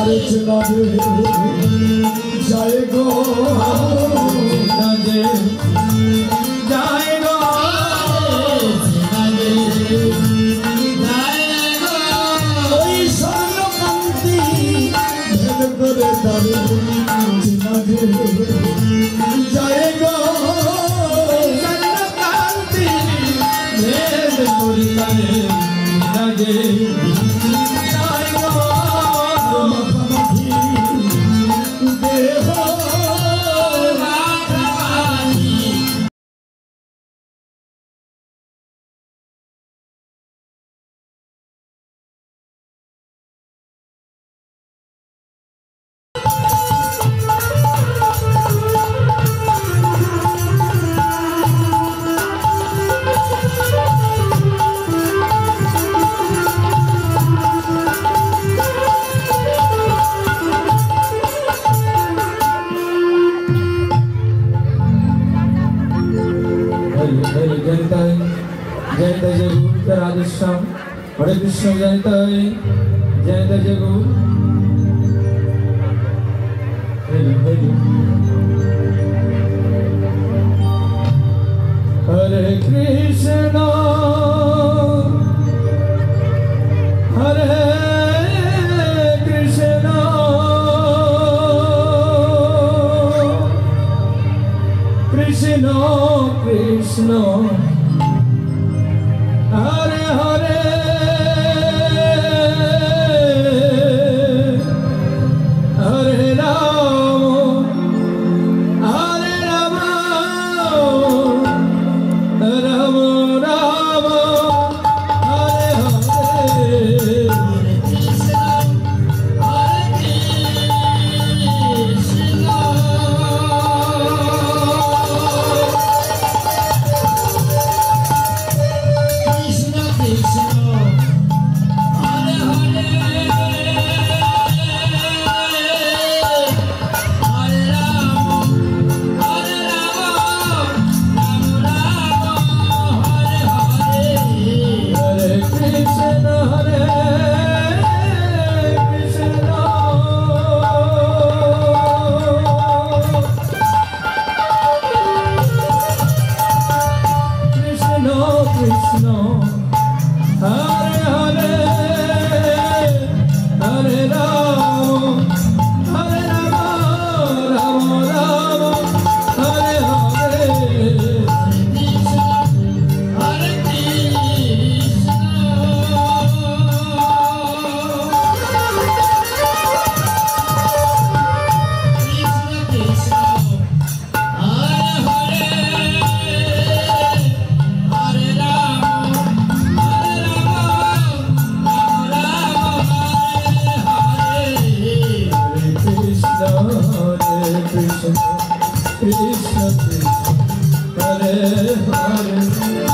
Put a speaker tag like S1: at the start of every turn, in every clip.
S1: Hare Krishna Jayanta Jayanta Jagu Hare Krishna Hare Krishna Krishna Krishna Hare Hare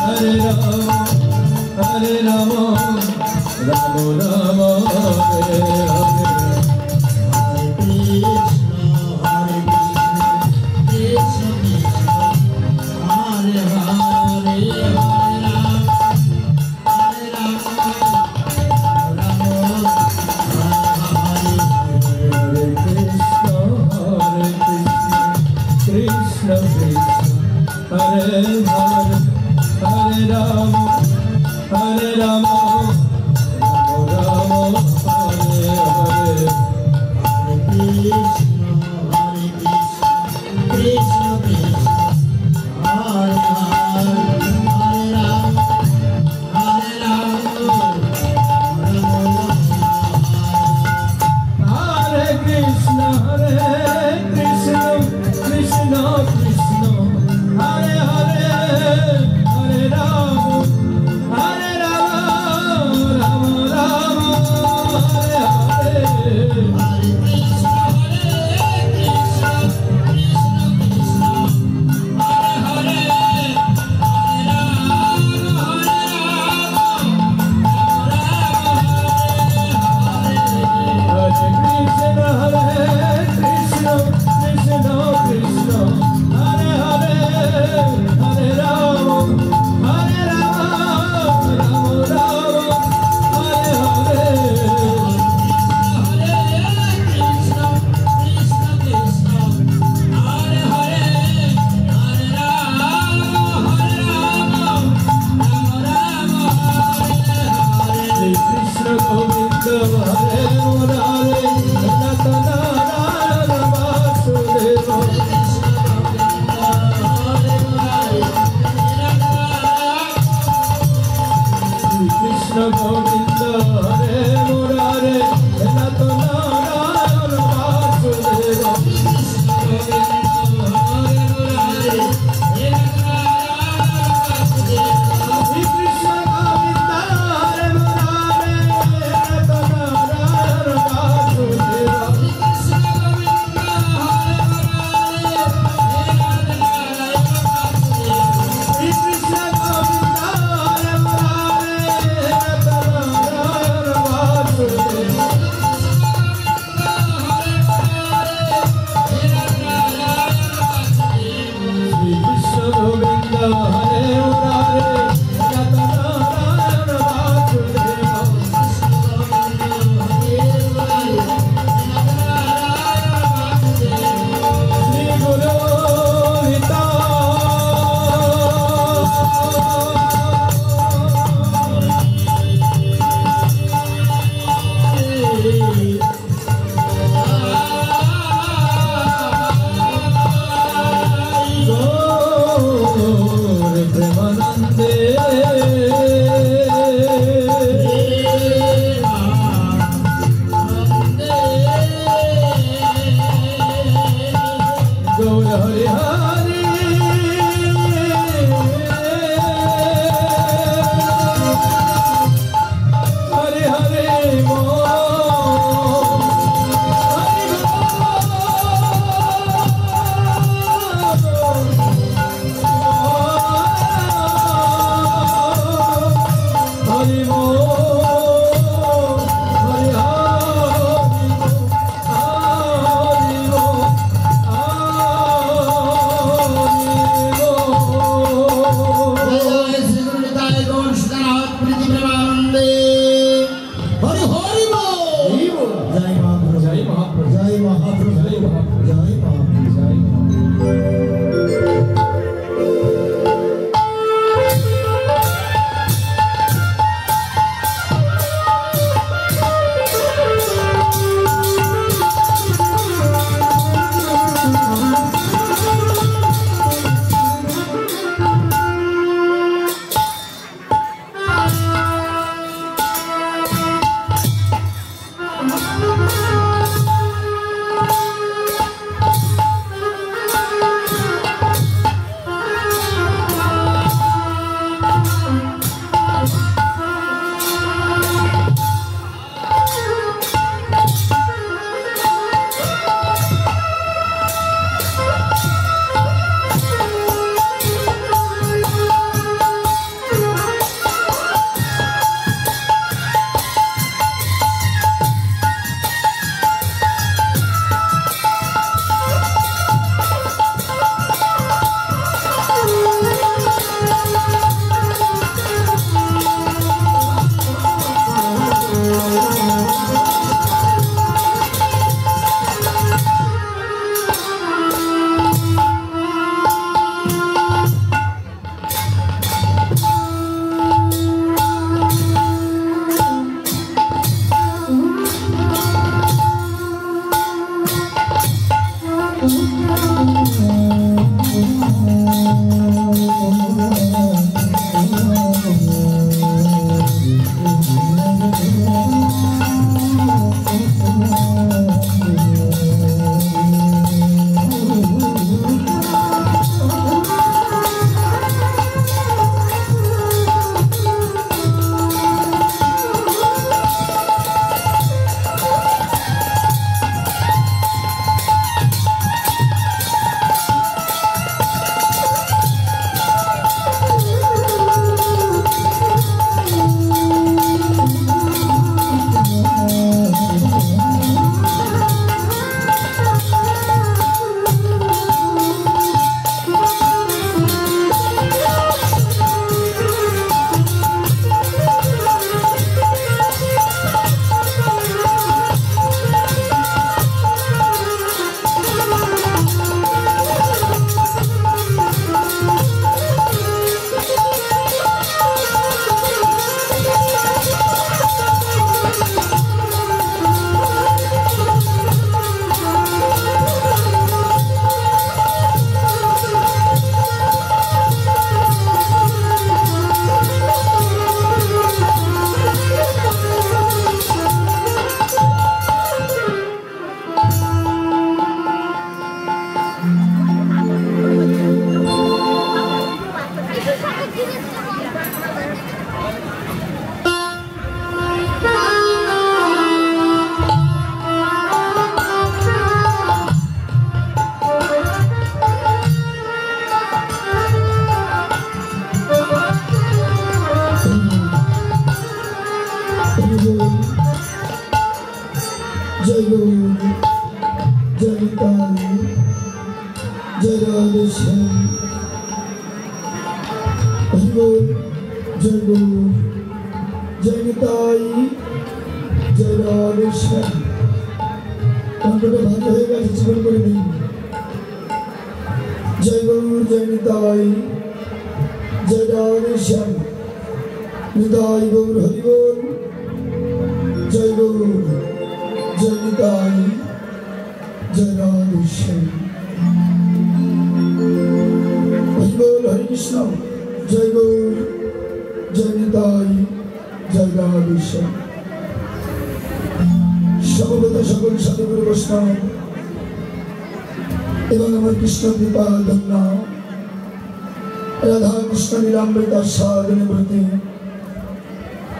S1: Hare Rama Hare Rama Rama Rama Hare Hare Hare Krishna Hare Krishna Hare Rama Hare Rama Rama
S2: जय महाप्रभु जय महाप्रभु जय महाप्रभु जय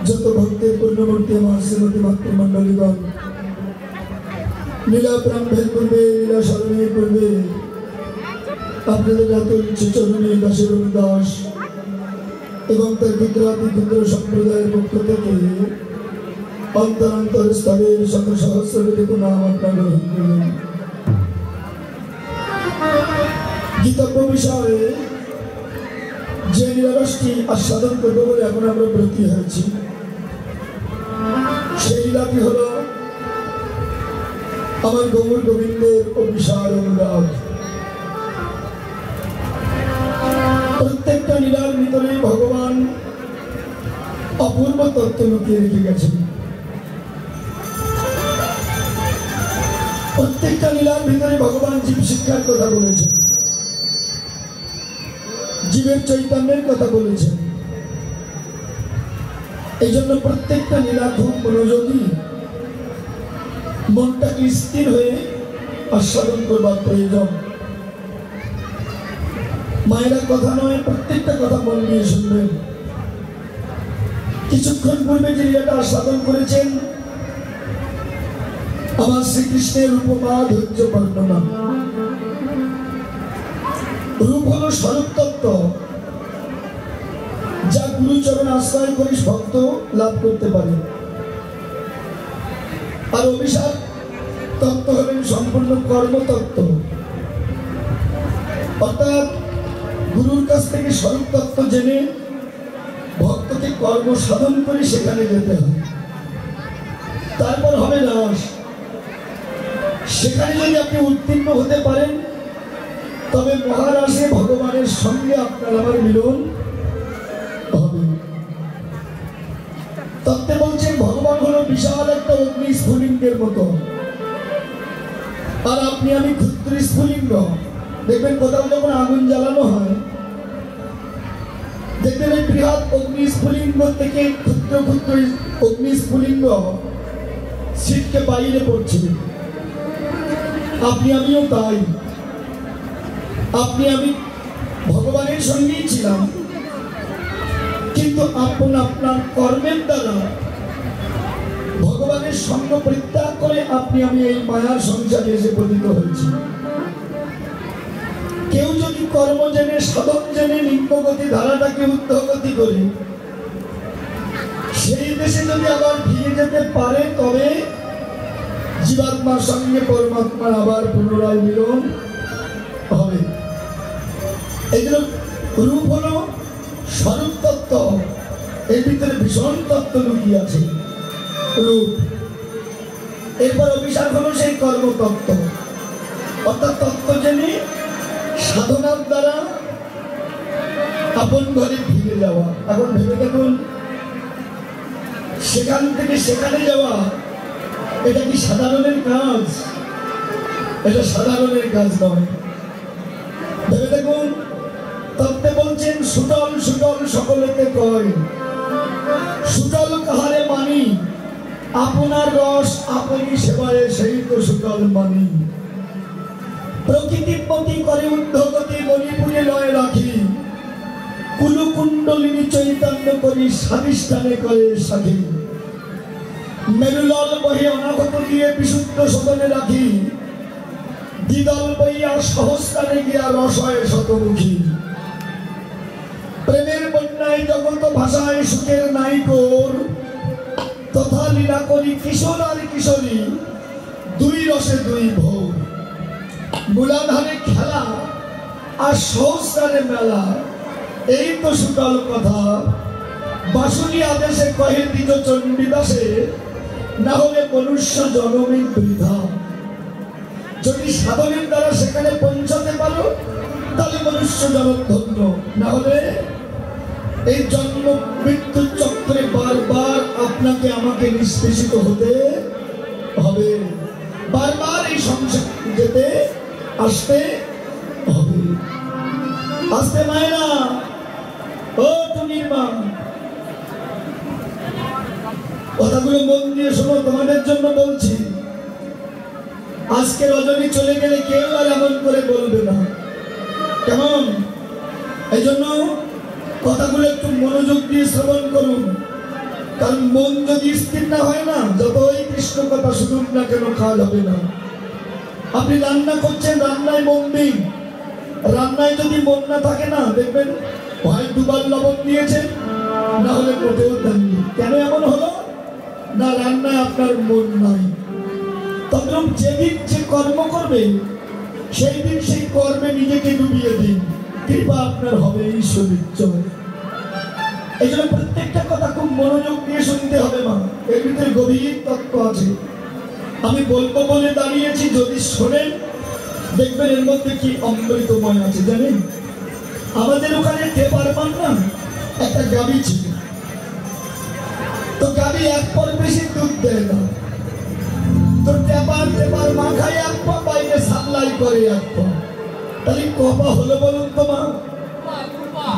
S2: जत भक्ति पूर्णमूर्ति महाश्रीमती मातृमंडलीगण लीला प्रारंभের পূর্বে লীলা স্মরণের পূর্বে আপনাদের রাতুল চরণে দাসের দাস এবং তার বিদ্রাতি ক্ষুদ্র সম্প্রদায়ের পক্ষ থেকে অন্তরান্তর স্তরের শত সহস্র কোটি প্রণাম আপনার গ্রহণ করলেন। গীতব্য বিষয়ে যে লীলারসটি আস্বাদন করব বলে এখন আমরা ব্রতী হয়েছি, সেই লীলাটি হল আমার গৌর গোবিন্দের অভিসার অনুরাগ। প্রত্যেকটা লীলার ভিতরে ভগবান অপূর্ব তত্ত্ব লুকিয়ে রেখে গেছেন। প্রত্যেকটা লীলার ভিতরে ভগবান জীব শিক্ষার কথা বলেছেন, জীবের চৈতন্যের কথা বলেছেন। এই জন্য প্রত্যেকটা লীলা খুব মনোযোগী, মনটাকে স্থির হয়ে আস্বাদন করবার প্রয়োজন। মায়েরা কথা নয়, প্রত্যেকটা কথা মন দিয়ে শুনবেন। কিছুক্ষণ পূর্বে যে লীলাটা আস্বাদন করেছেন আমার শ্রীকৃষ্ণের উপমা ধৈর্য বর্ণনা। রূপ হলো স্বরূপ তত্ত্ব, যা গুরুচরণ আশ্রয় করে ভক্ত লাভ করতে পারে। আর অভিশাপ তত্ত্ব হলেন সম্পূর্ণ কর্মতত্ত্ব, অর্থাৎ গুরুর কাছ থেকে স্বরূপ তত্ত্ব জেনে ভক্তকে কর্ম সাধন করে সেখানে যেতে হয়, তারপর হবে রাস। সেখানে যদি আপনি উত্তীর্ণ হতে পারেন তবে মহারাসে ভগবানের সঙ্গে আপনার আমার মিলন হবে। তত্ত্বে বলছেন ভগবান হলো বিশাল একটা অগ্নি স্ফুলিঙ্গের মতো, আর আপনি আমি ক্ষুদ্র স্ফুলিঙ্গ। দেখবেন কোথাও যখন আগুন জ্বালানো হয়, দেখবেন এই বৃহৎ অগ্নি স্ফুলিঙ্গ থেকে ক্ষুদ্র ক্ষুদ্র অগ্নি স্ফুলিঙ্গ ছিটকে বাইরে পড়ছে। আপনি আমিও তাই। আপনি আমি ভগবানের সঙ্গেই ছিলাম, কিন্তু আপনার কর্মের দ্বারা ভগবানের সঙ্গ পরিত্যাগ করে আপনি আমি এই মায়ার সংসারে এসে পতিত হয়েছি। কেউ যদি কর্ম জেনে, সাধন জেনে নিম্নগতি ধারাটাকে ঊর্ধ্বগতি করে সেই দেশে যদি আবার ফিরে যেতে পারে তবে জীবাত্মার সঙ্গে পরমাত্মার আবার পুনরায় মিলন হবে। এই জন্য রূপ হলো স্বরূপ তত্ত্ব, এর ভিতরে ভীষণ তত্ত্ব লুকিয়ে আছে রূপ। এরপর অভিশাপ হলো সেই কর্মতত্ত্ব, অর্থাৎ তত্ত্ব জেনে সাধনার দ্বারা আপন ঘরে ফিরে যাওয়া। এখন ভেবে দেখুন, সেখান থেকে সেখানে যাওয়া এটা কি সাধারণের কাজ? এটা সাধারণের কাজ নয়। ভেবে দেখুন, তত্ত্বে বলছেন সুটল সুটল সকলেতে কয়, সুটল কাহারে মানি, আপনার রস আপনি সেবায় সেই তো সুটল মানি। প্রকৃতির প্রতি করে ঊর্ধ্বগতি মণিপুরে লয় রাখি, কুলকুণ্ডলিনী চৈতন্য করি স্বাধিষ্ঠানে করে সাথী। মেরুলল বহে অনাগত দিয়ে বিশুদ্ধ সদনে রাখি, দ্বিদল বইয়া সহস্রানে গিয়া রসয় শতমুখী। প্রেমের বন্যায় জগত ভাষায় সুখের নাইকোর, তথা লীলা করি কিশোর আর কিশোরী, দুই রসে দুই ভোর। মূলাধারে খেলা আর সহস্রারে মেলা, এই তো সুতল কথা। বাসুনি আদেশে কহে দ্বিজ চণ্ডীদাসে, না হলে মনুষ্য জনমী বৃথা। যদি সাধনের দ্বারা সেখানে পৌঁছাতে পারো তাহলে মনুষ্য জনম ধন্য, না হলে এই জন্ম মৃত্যুর চক্রে বারবার আপনাকে আমাকে নিষ্পেষিত হতে হবে, বারবার এই সংসার যেতে আসতে হবে। আসতে মায়েরা, ও টুনির মা, কথাগুলো মন দিয়ে শোনো, তোমাদের জন্য বলছি। আজকে রজনী চলে গেলে কেউ আর এমন করে বলবে না, কেমন? এই জন্য কথাগুলো একটু মনোযোগ দিয়ে শ্রবণ করুন, কারণ মন যদি স্থির না হয় না, যতই কৃষ্ণ কথা শুনুন না কেন কাজ হবে না। আপনি রান্না করছেন, রান্নায় মন দিন। রান্নায় যদি মন না থাকে না, দেখবেন হয় দুবার লবণ দিয়েছেন, না হলে মোটেও দেননি। কেন এমন হলো? না, রান্নায় আপনার মন নাই। তখন যেদিন যে কর্ম করবে সেই দিন সেই কর্মে নিজেকে ডুবিয়ে দিন, কৃপা আপনার হবে ঈশ্বরের জয়। এই জন্য প্রত্যেকটা কথা খুব মনোযোগ দিয়ে শুনতে হবে মা, এর ভিতরে গভীর তত্ত্ব আছে। আমি বলবো বলে দাঁড়িয়েছি, যদি শোনেন দেখবেন এর মধ্যে কি অমৃতময় আছে জানেন। আমাদের ওখানে টেপার মান না একটা গাভী ছিল, তো গাভী এক পর বেশি দুধ দেয় না, তো টেপার মা খায় এক পর, বাইরে সাপ্লাই করে এক পর, তাহলে কপা হলো বলুন তো মা?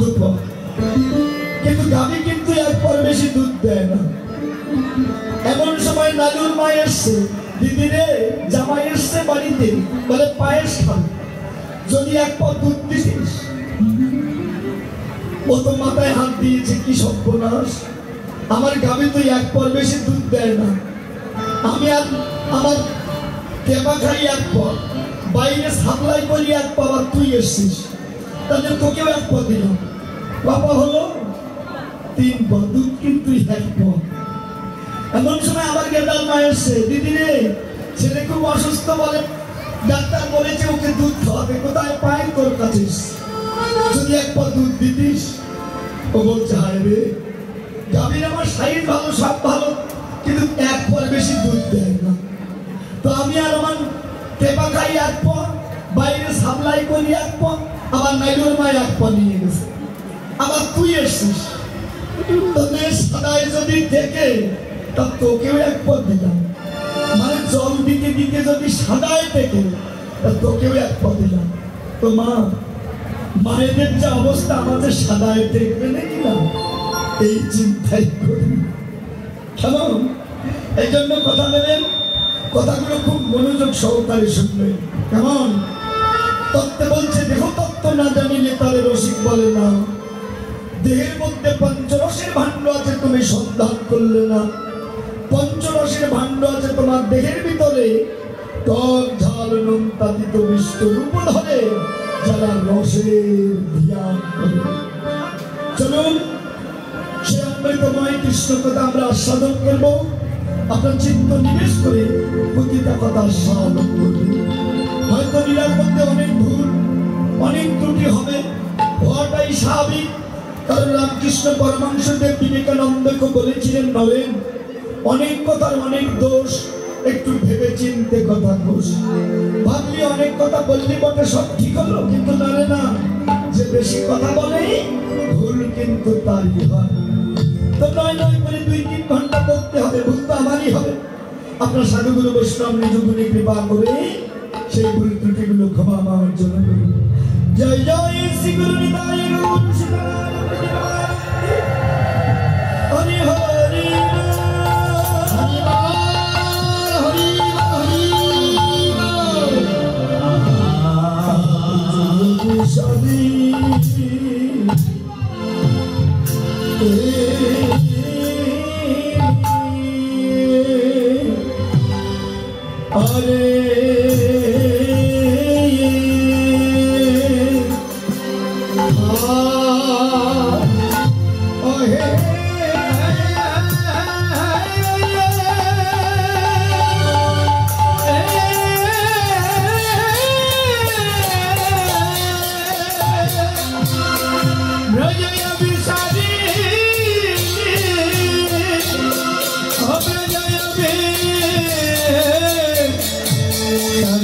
S2: দুপা। কিন্তু গাভী কিন্তু এক পর বেশি দুধ দেয় না। এমন সময় নালুর মা এসছে, দিদি রে জামাই এসছে বাড়িতে, বলে পায়েস খাবে, যদি এক পর দুধ দিস। ও তো মাথায় হাত দিয়েছে, কি সর্বনাশ, আমার গাভী তো এক পর বেশি দুধ দেয় না, আমি আর আমার টেপা খাই এক পর, বাইরে সাপ্লাই করি এক পর, আর তুই এসছিস, তাহলে তোকেও এক পর দিলাম, বাবা হলো 3 পর, দুধ কিন্তু এক পর। এমন সময় আমার গেদার মা এসছে, দিদি রে ছেলে খুব অসুস্থ, বলে ডাক্তার বলেছে ওকে দুধ খাওয়াবে, কোথায় পাই তোর কাছে, যদি এক পর দুধ দিতিস। ও বলছে হায় রে, গাভীর আমার সাইজ ভালো, সব ভালো, কিন্তু এক পর বেশি দুধ দেয় না, তো আমি আর আমার টেপা খাই এক পর, বাইরে সাপ্লাই করি এক পর, আবার নাইলুর মা এক পর নিয়ে গেছে, আবার তুই এসছিস, তো মেয়ে সাদায় যদি দেখে তা তোকেও এক পর দিলাম, মানে জল দিকে দিকে যদি সাদায় দেখে তা তোকেও এক পর দিলাম। তো মা, মায়েদের যে অবস্থা আমাদের সাদায় দেখবে নাকি না, এই চিন্তাই করি। কেমন? এই জন্য কথা নেবেন, কথাগুলো খুব মনোযোগ সহকারে শুনবেন। কেমন? তত্ত্বে বলছে দেহ তত্ত্ব না জানিলে তারে রসিক বলে না, দেহের মধ্যে পঞ্চরসের ভাণ্ড আছে তুমি সন্ধান করলে না, পঞ্চরসের ভাণ্ড আছে তোমার দেহের ভিতরে, টক ঝাল নুন তাতিত মিষ্ট রূপ ধরে যারা রসের ধ্যান করে। চলুন সে অমৃতময় কৃষ্ণ কথা আমরা আস্বাদন করবো, আপনার চিত্ত নিবেশ করে প্রতিটা কথা আস্বাদন করবে। হয়তো লীলার মধ্যে অনেক ভুল, অনেক ত্রুটি হবে, হওয়াটাই স্বাভাবিক, কারণ রামকৃষ্ণ পরমহংসদেব বিবেকানন্দকে বলেছিলেন, নরেন অনেক কথার অনেক দোষ, একটু ভেবে চিনতে কথা দোষ, ভাবলি অনেক কথা বললি বটে সব ঠিক হলো, কিন্তু নারে না, যে বেশি কথা বলে ভুল কিন্তু তারই হয়। তো নয় নয় করে 2-3 ঘন্টা করতে হবে, ভুল তো আমারই হবে। আপনার সাধুগুরু বৈষ্ণব নিজ গুণে কৃপা করে সেই ভুল ত্রুটিগুলো ক্ষমা আমার জন্য করুন। জয় জয় শ্রী গুরু নিতাই গৌর সীতারাম হরি হরি হরি হরি হরি সবই আরে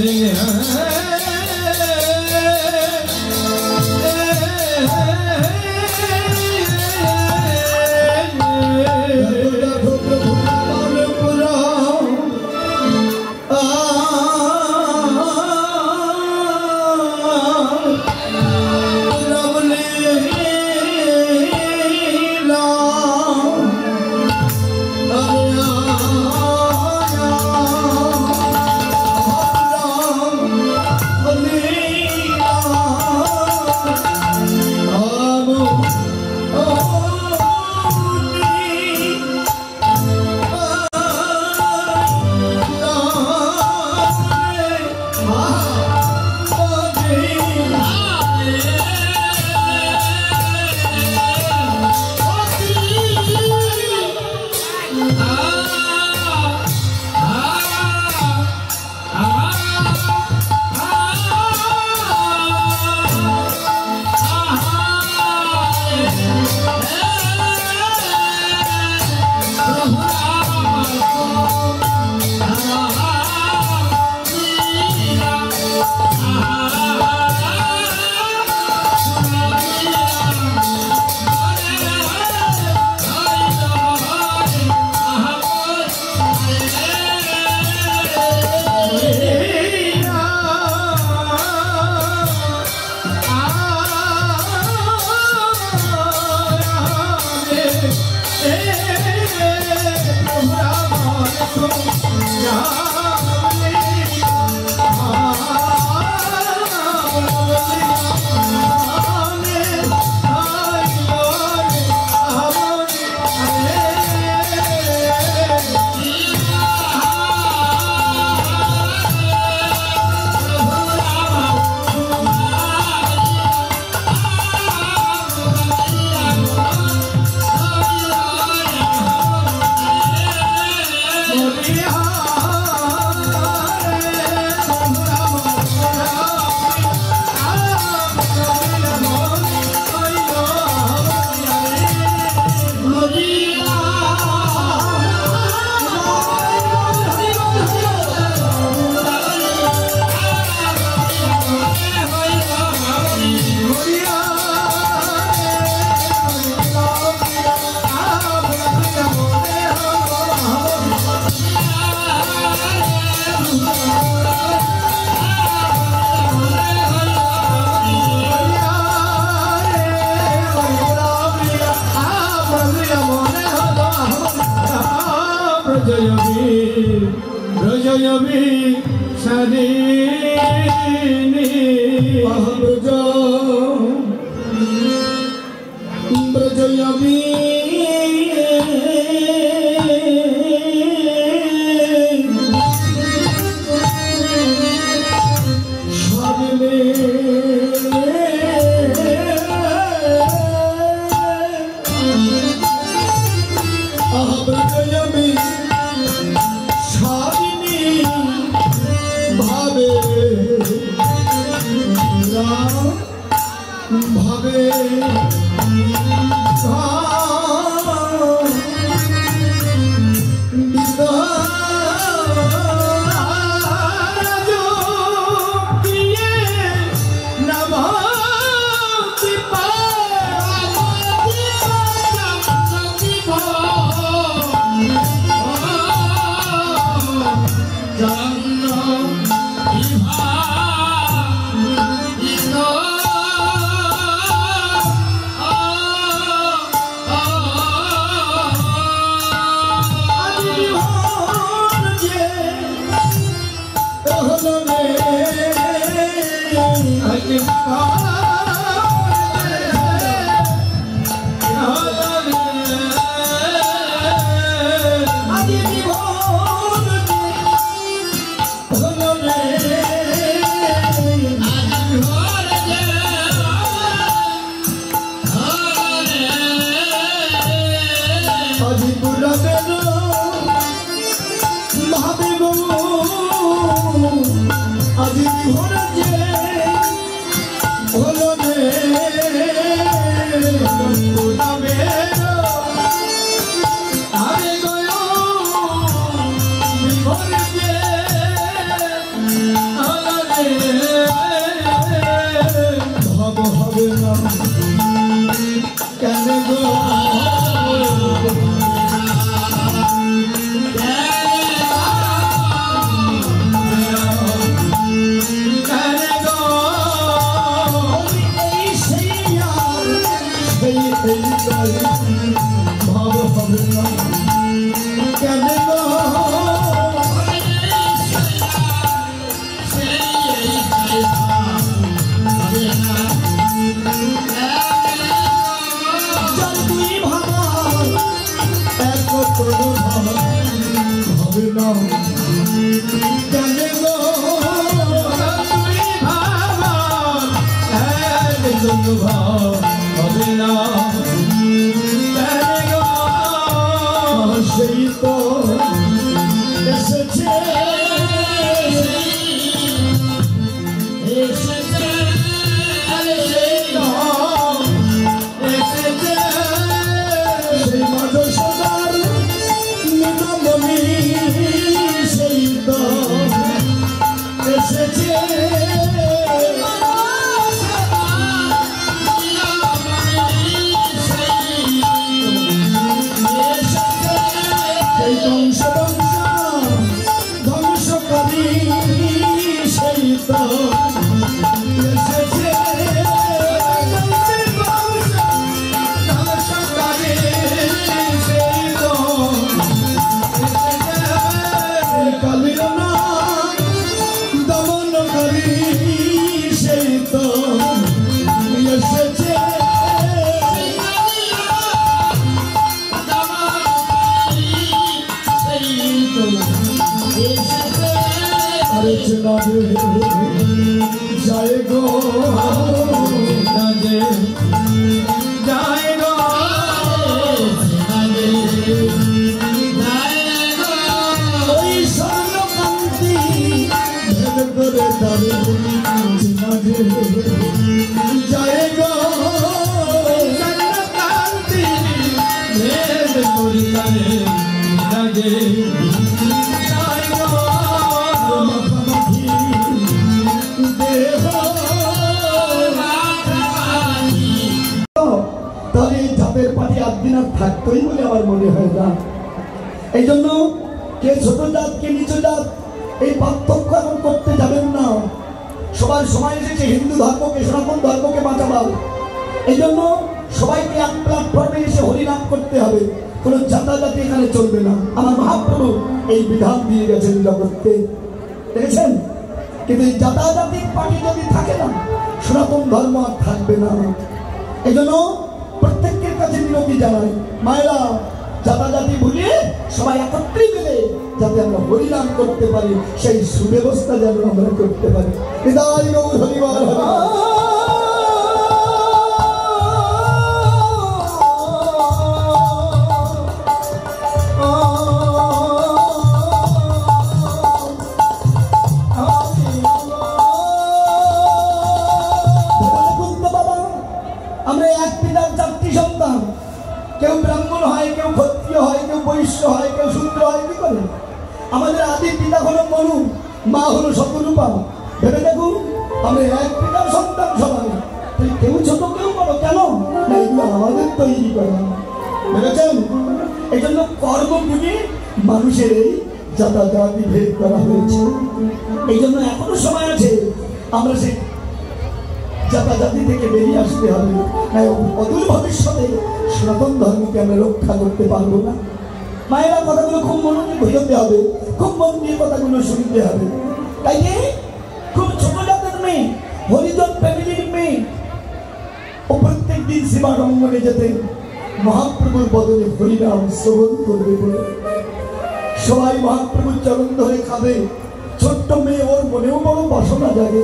S1: ব্রজয়বি সারিণী
S2: ব্রজয়বি ভাবে থাকতোই বলে আমার মনে হয় না। এই জন্য কে ছোট জাত কে নিচু জাত এই পার্থক্য এখন করতে যাবেন না। সবার সময় এসেছে হিন্দু ধর্মকে সনাতন ধর্মকে বাঁচাবার। এই জন্য সবাইকে এক প্ল্যাটফর্মে এসে হরিনাম করতে হবে। কোনো জাতাজাতি এখানে চলবে না। আমার মহাপ্রভু এই বিধান দিয়ে গেছেন জগৎকে, দেখেছেন? কিন্তু এই জাতাজাতির পার্টি যদি থাকে না, সনাতন ধর্ম আর থাকবে না। এই জন্য প্রত্যেকের কাছে বিনতি জানাই, মায়েরা জাতাজাতি ভুলিয়ে সবাই একত্রে মিলে যাতে আমরা হরিনাম করতে পারি, সেই সুব্যবস্থা যেন আমরা করতে পারি। হৃদয় গৌর হরিবার কেউ ব্রাহ্মণ হয়, কেউ ক্ষত্রিয় হয়, কেউ বৈশ্য হয়, কেউ শূদ্র হয়। কি করে? আমাদের আদি পিতা হলো মনু, মা হলো শতরূপা। ভেবে দেখুন, আমরা এক পিতার সন্তান সবাই। কেউ ছোট কেউ বড়, কেন? এগুলো আমাদের তৈরি করা, ভেবেছেন? এই জন্য কর্ম বুঝে মানুষের এই জাতাজাতি ভেদ করা হয়েছে। এই জন্য এখনো সময় আছে, আমরা সেই জাতাজাতি থেকে বেরিয়ে আসতে হবে। অদূর ভবিষ্যতে সনাতন ধর্মকে আমরা রক্ষা করতে পারবো না। মায়েরা কথাগুলো খুব মনোযোগ হইতে হবে, খুব মন দিয়ে কথাগুলো শুনতে হবে। তাই খুব ছোট জাতের মেয়ে, হরিজন ফ্যামিলির মেয়ে, ও প্রত্যেক দিন সীমা রঙ্গনে যেতে মহাপ্রভুর বদলে হরিনাম শ্রবণ করবে বলে সবাই মহাপ্রভুর চরণ ধরে খাবে। ছোট্ট মেয়ে, ওর মনেও বড় বাসনা জাগে,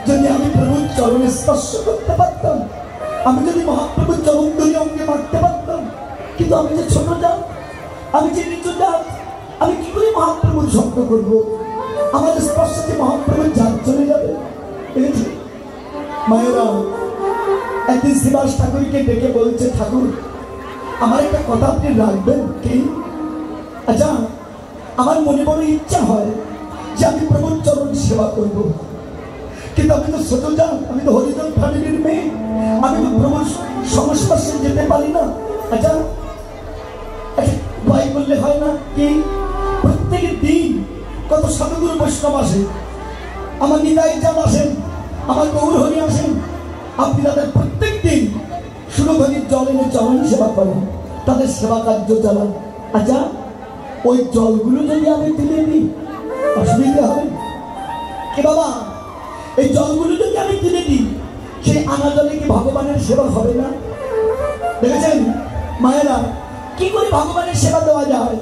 S2: যদি আমি প্রভুর চরণে স্পর্শ করতে পারতাম, আমি যদি মহাপ্রভুর চরণ ধরে অঙ্গে মারতে পারতাম। কিন্তু আমি যে ছোট জাত, আমি যে নিচু জাত, আমি কি করে মহাপ্রভুর শব্দ করবো? আমাদের স্পর্শে মহাপ্রভুর জাত চলে যাবে। দেখেছি মায়েরা, একদিন শ্রীবাস ঠাকুরকে ডেকে বলছে, ঠাকুর আমার একটা কথা আপনি রাখবেন কি? আচ্ছা, আমার মনে বড় ইচ্ছা হয় যে আমি প্রভুর চরণ সেবা করবো, কিন্তু আমি তো ছোট জাত, আমি তো হরিজন ফ্যামিলির মেয়ে, আমি তো প্রভুর সংস্পর্শে যেতে পারি না। আচ্ছা, ভয় করলে হয় না কি? প্রত্যেকের দিন কত সাধুগুরু বৈষ্ণব আসে, আমার নিতাই চাঁদ আসেন, আমার গৌর হরি আসেন, আপনি তাদের প্রত্যেক দিন সুরধনির জল এনে চরণ সেবা করেন, তাদের সেবা কার্য চালান। আচ্ছা, ওই জলগুলো যদি আমি তুলে দিই, অসুবিধা হবে কি বাবা? এই জলগুলো যদি আমি তুলে দিই, সেই আনা জলে কি ভগবানের সেবা হবে না? দেখেছেন মায়েরা, কি করে ভগবানের সেবা দেওয়া যায়?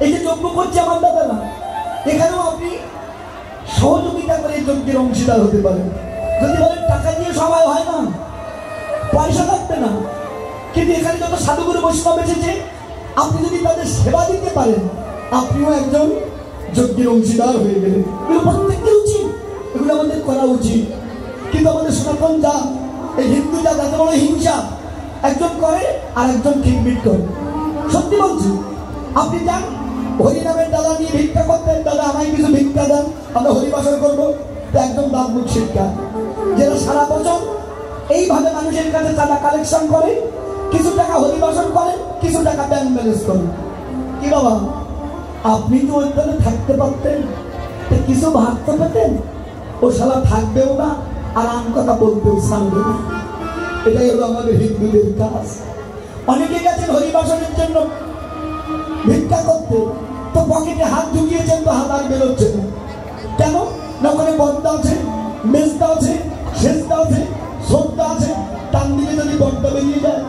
S2: এই যে যজ্ঞ করছে আমার দাদারা, এখানেও আপনি সহযোগিতা করে যজ্ঞের অংশীদার হতে পারেন। যদি বলেন টাকা দিয়ে সবাই হয় না, পয়সা লাগবে না, কিন্তু এখানে যত সাধুগুরু বৈষ্ণব এসেছে, আপনি যদি তাদের সেবা দিতে পারেন, আপনিও একজন যজ্ঞের অংশীদার হয়ে গেলেন। এগুলো প্রত্যেককে উচিত, এগুলো আমাদের করা উচিত। কিন্তু আমাদের সনাতন জাত, এই হিন্দু জাত এত বড় হিংসা, একজন করে আর একজন খিটমিট করে। সত্যি বলছি, আপনি যান হরিনামের ডালা নিয়ে ভিক্ষা করতেন, দাদা আমায় কিছু ভিক্ষা দেন, আমরা হরিবাসন করবো, তো একদম দাম মুখ শিক্ষা। যারা সারা বছর এইভাবে মানুষের কাছে চাঁদা কালেকশন করে, কিছু টাকা হরিবাসন করে, কিছু টাকা ব্যাংক ব্যালেন্স করে। কি বাবা, আপনি তো ওই দলে থাকতে পারতেন, কিছু ভাবতে পেতেন। ও শালা থাকবেও না আর আম কথা বলতেও সামবে না। এটাই হলো আমাদের হিন্দুদের কাজ। অনেকে গেছেন হরিবাসনের জন্য ভিক্ষা করতে, তো পকেটে হাত ঢুকিয়েছেন, তো হাত আর বেরোচ্ছে না। কেন না? ওখানে বর্দা আছে, মেজদা আছে, শেষদা আছে, শ্রদ্ধা আছে। টান দিলে যদি বর্দা বেরিয়ে যায়,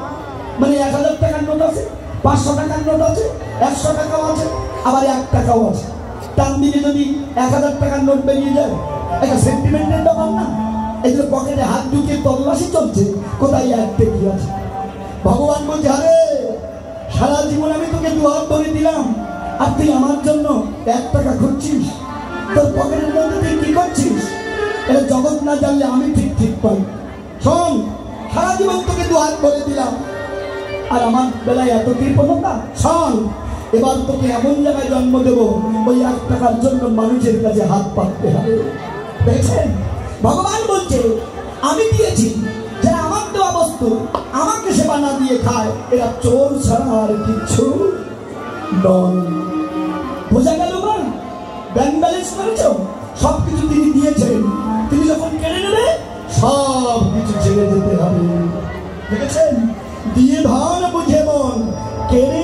S2: মানে 1000 টাকার নোট আছে, 500 টাকার নোট আছে, 100 টাকাও আছে, আবার 1 টাকাও আছে। টান দিলে যদি 1000 টাকার নোট বেরিয়ে যায়, একটা সেন্টিমেন্টের ব্যাপার না? এই যে পকেটে হাত ঢুকিয়ে তল্লাশি চলছে, কোথায় 1 টাকা আছে। ভগবান বলছে, আরে সারা জীবন আমি তোকে 2 হাত ধরে দিলাম, আর তুই আমার জন্য 1 টাকা খুঁজছিস? তোর পকেটের মধ্যে তুই কি করছিস? এটা জগৎ না জানলে আমি ঠিক পাই। শোন, সারা জীবন তোকে 2 হাত ধরে দিলাম, আর আমার বেলায় এত কৃপণতা। শোন, এবার তোকে এমন জায়গায় জন্ম দেবো, ওই 1 টাকার জন্য মানুষের কাছে হাত পাততে হবে। দেখছেন, ভগবান বলছে আমি দিয়েছি, যারা আমার দেওয়া বস্তু আমাকে সেবা না দিয়ে খায়, এরা চোর ছাড়া আর কিছু নয়। বোঝা গেল না? ব্যাংক ব্যালেন্স করেছ, সবকিছু তিনি দিয়েছেন, তিনি যখন কেড়ে নেবে সব কিছু ছেড়ে যেতে হবে। দেখেছেন, দিয়ে ধন বুঝে মন, কেড়ে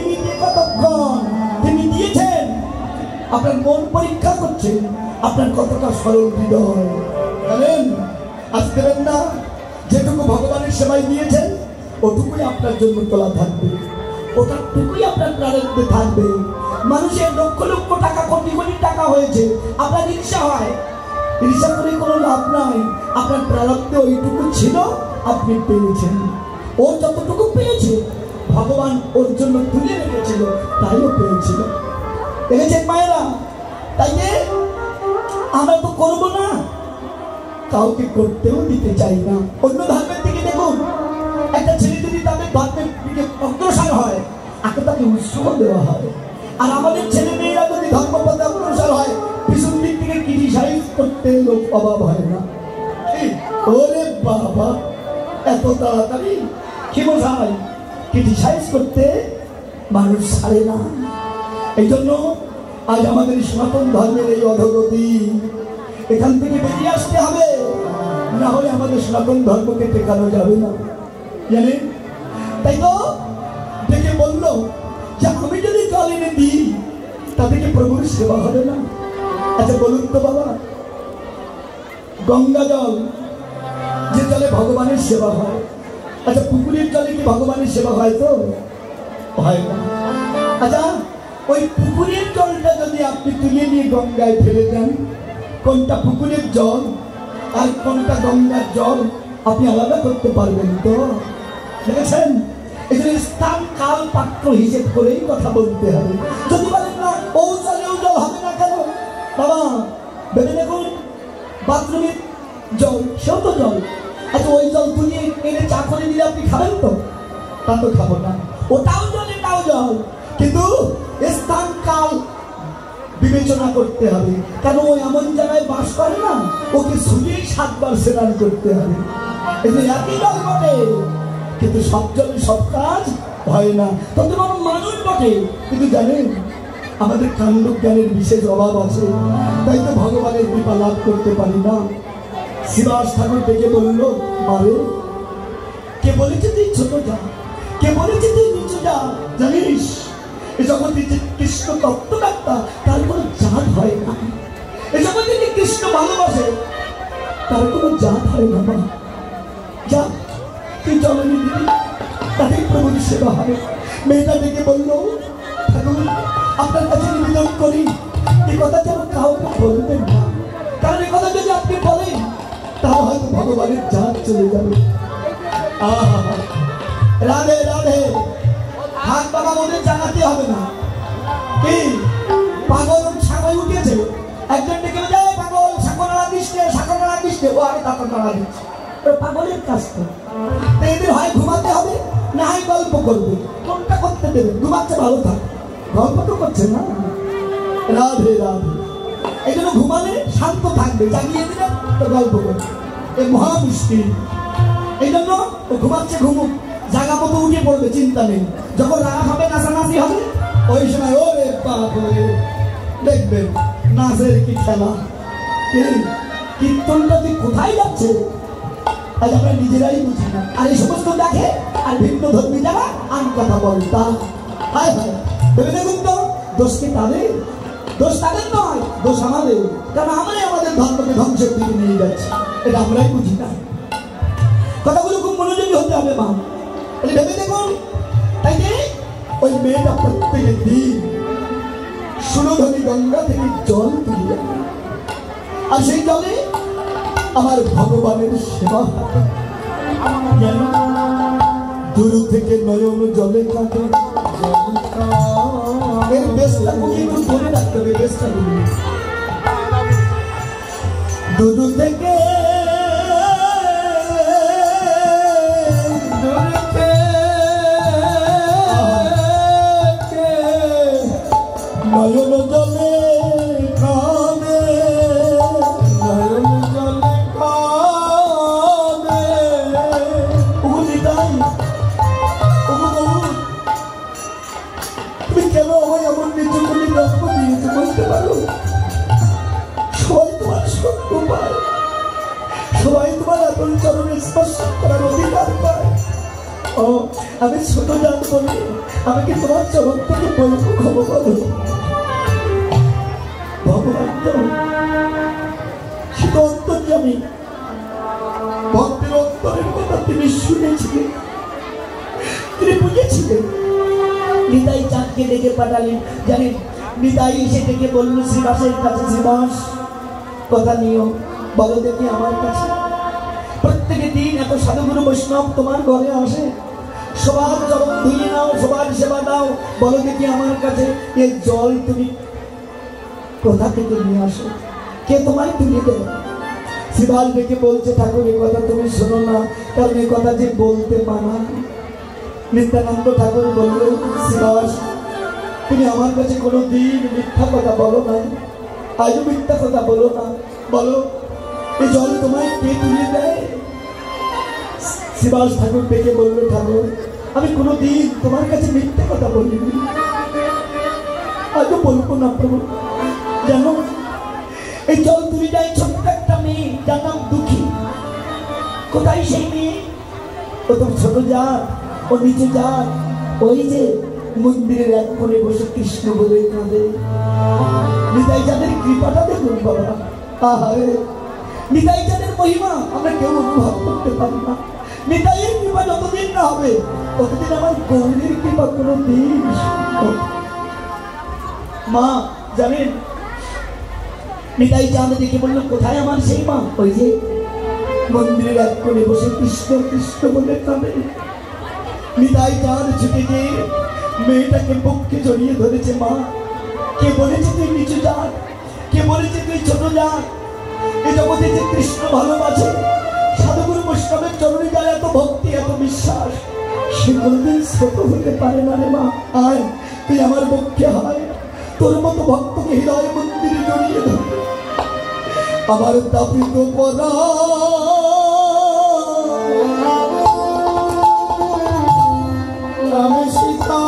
S2: পাচ্ছেন আপনার কতটা সরল হৃদয়। জানেন আজ দেবেন না, যেটুকু ভগবানের সেবায় দিয়েছেন ওটুকুই আপনার জন্য তোলা থাকবে, ওটাটুকুই আপনার প্রারব্ধে থাকবে। মানুষের লক্ষ লক্ষ টাকা, কোটি কোটি টাকা হয়েছে, আপনার ঈর্ষা হয়, ঈর্ষা করে কোনো লাভ নাই। আপনার প্রারব্ধে ওইটুকু ছিল, আপনি পেয়েছেন। ও যতটুকু পেয়েছে ভগবান ওর জন্য তুলে রেখেছিল, তাইও পেয়েছিল। দেখেছেন মায়েরা? তাই যে আমরা তো করবো না, কাউকে করতেও দিতে চাই না। অন্য ধর্মের দিকে দেখুন, একটা ছেলে যদি তাদের ধর্মের দিকে অগ্রসর হয়, আগে তাকে উৎসাহ দেওয়া হয়। আর আমাদের ছেলে মেয়েরা যদি ধর্মপথে অগ্রসর হয়, পিছন দিক থেকে ক্রিটিসাইজ করতে লোক অভাব হয় না। ওরে বাবা, এত তাড়াতাড়ি কি বোঝায়? ক্রিটিসাইজ করতে মানুষ ছাড়ে না। এই জন্য আজ আমাদের সনাতন ধর্মের এই অধোগতি, এখান থেকে বেরিয়ে আসতে হবে, না হলে আমাদের সনাতন ধর্মকে টেকানো যাবে না। জানেন? তাই তো ডেকে বললো যে আমি যদি জল এনে দিই তাদেরকে প্রভুর সেবা হবে না। আচ্ছা বলুন তো বাবা, গঙ্গা জল যে জলে ভগবানের সেবা হয়, আচ্ছা পুকুরের জলে কি ভগবানের সেবা হয়? তো হয় না। আচ্ছা ওই পুকুরের জলটা যদি আপনি তুলে নিয়ে গঙ্গায় ফেলে দেন, কোনটা পুকুরের জল আর কোনটা গঙ্গার জল আপনি আলাদা করতে পারবেন তো? দেখেছেন? এখানে স্থান কাল পাত্র হিসেব করেই কথা বলতে হবে। যদি বলেন না ও জলে ও জল হবে না কেন, বাবা ভেবে দেখুন, বাথরুমের জল সেও তো জল। আচ্ছা ওই জল তুলে এনে চা করে দিলে আপনি খাবেন তো? তা তো খাবো না। ওটাও জল এটাও জল, কিন্তু স্থান কাল বিবেচনা করতে হবে। কেন ওই এমন জায়গায় বাস করে না, ওকে শুনেই 7 বার স্নান করতে হবে। একই জল বটে, কিন্তু সব জলে সব কাজ হয় না। তত বড় মানুষ বটে, কিন্তু জানেন আমাদের কাণ্ড জ্ঞানের বিশেষ অভাব আছে, তাই তো ভগবানের কৃপা লাভ করতে পারি না। শ্রীবাস ঠাকুর ডেকে বলল, আরে কে বলেছে তুই ছোট যা, কে বলেছে তুই নিচু যা? জানিস এ জগতে যে কৃষ্ণ তত্ত্ববেত্তা তার কোনো জাত হয় না। এ জগতে যে কৃষ্ণ ভালোবাসে তার কোনো জাত হয় না। মা যা, তুই জননী দিবি, তাদের প্রভুর সেবা হবে। মেয়েটা ডেকে বলল, ঠাকুর আপনার কাছে নিবেদন করি, এই কথা যেন কাউকে বলবেন না, কারণ এই কথা যদি আপনি বলেন তাহলে হয়তো ভগবানের জাত চলে যাবে। আহা, রাধে রাধে। হাত বাবা ওদের জানাতে হবে না। কি পাগল ছাগল উঠেছে, একজন ডেকে যায় পাগল ছাগল নাড়া দিচ্ছে, ছাগল নাড়া দিচ্ছে, ও আরে তাকে নাড়া দিচ্ছে। পাগলের কাজ তো এদের হয় ঘুমাতে হবে, না হয় গল্প করবে। কোনটা করতে দেবে? ঘুমাচ্ছে ভালো থাক, গল্প তো করছে না। রাধে রাধে। এই জন্য ঘুমালে শান্ত থাকবে, জাগিয়ে দিলে তো গল্প করবে, এ মহা মুশকিল। এই জন্য ও ঘুমাচ্ছে, ঘুমুক, জায়গা মতো উঠে পড়বে, চিন্তা নেই। যখন রাগ হবে, নাচানাচি হবে, ওই সময় ওরে বাপ রে, দেখবেন নাচের কি খেলা। কীর্তনটা তুই কোথায় যাচ্ছে আজ আমরা নিজেরাই বুঝি না। আর এই সমস্ত দেখে আর ভিন্ন ধর্মী যারা আন কথা বলতা, হায় হায়। ভেবে দেখুন তো, দোষ কি তাদের? দোষ তাদের নয়, দোষ আমাদের। কারণ আমরাই আমাদের ধর্মকে ধ্বংসের দিকে নিয়ে যাচ্ছি, এটা আমরাই বুঝি না। কথাগুলো খুব মনোযোগী হতে হবে মা, ভেবে দেখুন। তাই যে ওই মেয়েটা প্রত্যেকের দিন সুরধনী গঙ্গা থেকে জল তুলে যায়, আর সেই জলে আমার ভগবানের সেবা হয়। দূর থেকে নয়ন জলে কাটে, এর বেশটা একটু ধরে রাখতে হবে। বেশটা দূর থেকে নয়ন জলে কাঁদে, নয়ন জলে কাঁদে। তুমি কেন আমায় এমন নিচু করে জন্ম দিয়েছো বলতে পারো? সবাই তোমার সত্য পায়, সবাই তোমার আপন চরণে স্পর্শ করার অধিকার পায়। ও আমি ছোট জান বলি, আমাকে তোমার চরণ থেকে বলবো ক্ষমা করো। ভগবান তো সে তো অন্তর্যামী, ভক্তের অন্তরের কথা তিনি শুনেছিলেন, তিনি বুঝেছিলেন। নিতাই চাঁদকে ডেকে পাঠালেন। জানেন, নিতাই এসে ডেকে বলল শ্রীবাসের কাছে, শ্রীবাস কথা নিও, বলো দেখি আমার কাছে। প্রত্যেক দিন এত সাধুগুরু বৈষ্ণব তোমার ঘরে আসে, সবার চরণ ধুয়ে নাও, সবার সেবা দাও, বলো দেখি আমার কাছে এই জল তুমি কোথা থেকে নিয়ে আসো, কে তোমায় তুলে দেয়? শ্রীবাস ডেকে বলছে, ঠাকুর এ কথা তুমি শোনো না, কারণ এ কথা যে বলতে মানা। নিত্যানন্দ ঠাকুর বললেন, শ্রীবাস তুমি আমার কাছে কোনো দিন মিথ্যা কথা বলো না, আজও মিথ্যা কথা বলো না, বলো এই জল তোমায় কে তুলে দেয়? শ্রীবাস ঠাকুর ডেকে বলল, ঠাকুর আমি কোনো দিন তোমার কাছে মিথ্যা কথা বলিনি, আজও বলবো না প্রভু। জানো এই জল তুলে দেয় ছোট্ট একটা মেয়ে, যার নাম দুঃখী। কোথায় সেই মেয়ে? ও তো ছোট জাত, ও নিচে যান, ওই যে মন্দিরের এক কোণে বসে কৃষ্ণ বলে কাঁদে। নিতাই চাঁদের কৃপাটা দেখুন বাবা, আহারে নিতাই চাঁদের মহিমা আমরা কেউ অনুভব করতে পারি না। নিতাইয়ের কৃপা যতদিন না হবে ততদিন আমার গৌরীর কৃপা কোনো দিন। মা জানেন, নিতাই চাঁদ দেখে বলল, কোথায় আমার সেই মা? ওই যে মন্দিরের এক কোণে বসে কৃষ্ণ কৃষ্ণ বলে কাঁদে। নিতাই চাঁদ ছুটে গিয়ে মেয়েটাকে বুকে জড়িয়ে ধরেছে। মা, কে বলেছে তুই নিচু জাত? কে বলেছে তুই ছোট জাত? এই জগতে যে কৃষ্ণ ভালোবাসে, সাধুগুরু বৈষ্ণবের চরণে যায় এত ভক্তি, এত বিশ্বাস, সে কোনদিন ছোট হতে পারে না রে মা। আয় তুই আমার পক্ষে হয়, তোর মতো ভক্তকে হৃদয় মন্দিরে জড়িয়ে ধরে আমার তাপিত পরা আমি সীতা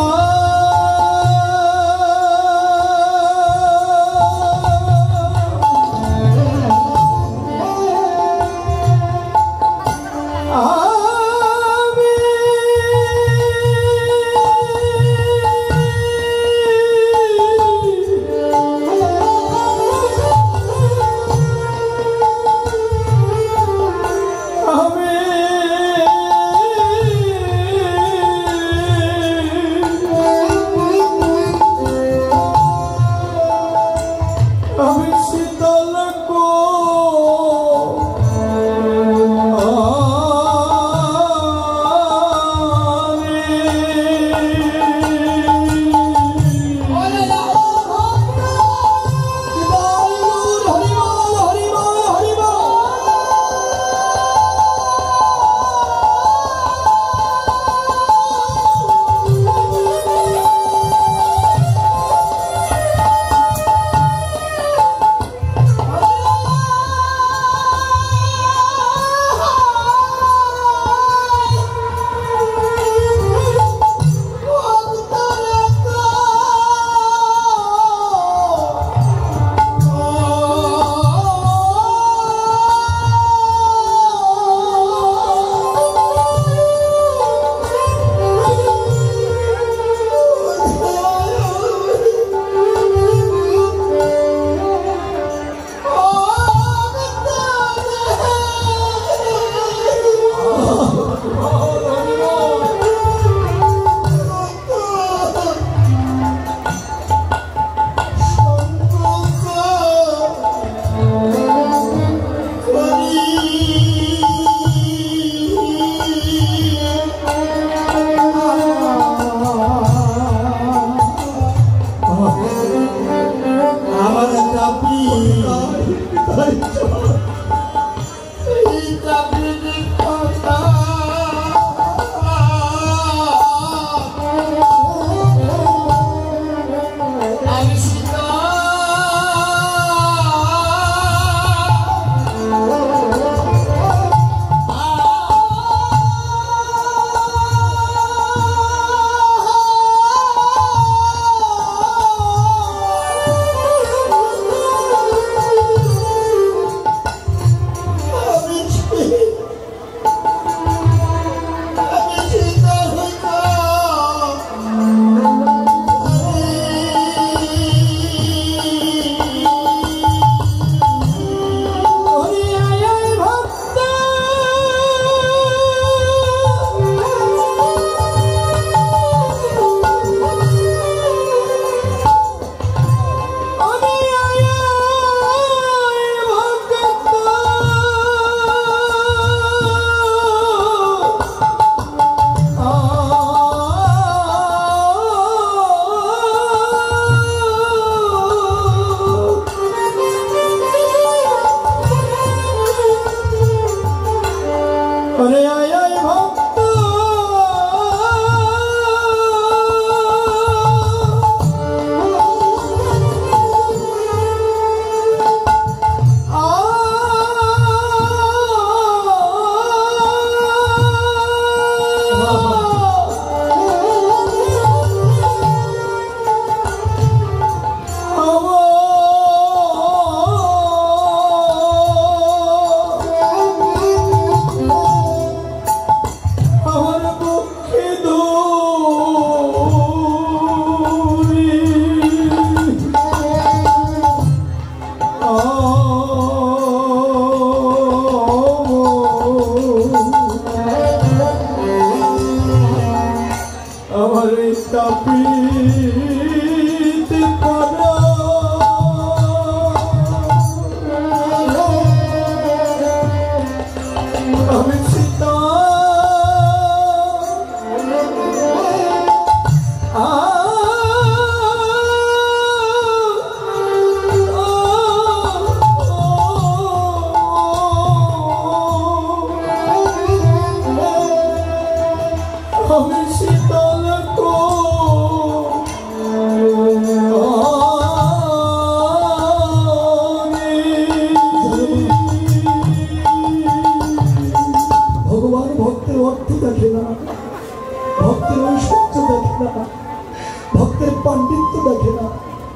S1: अरे आय आय भक्त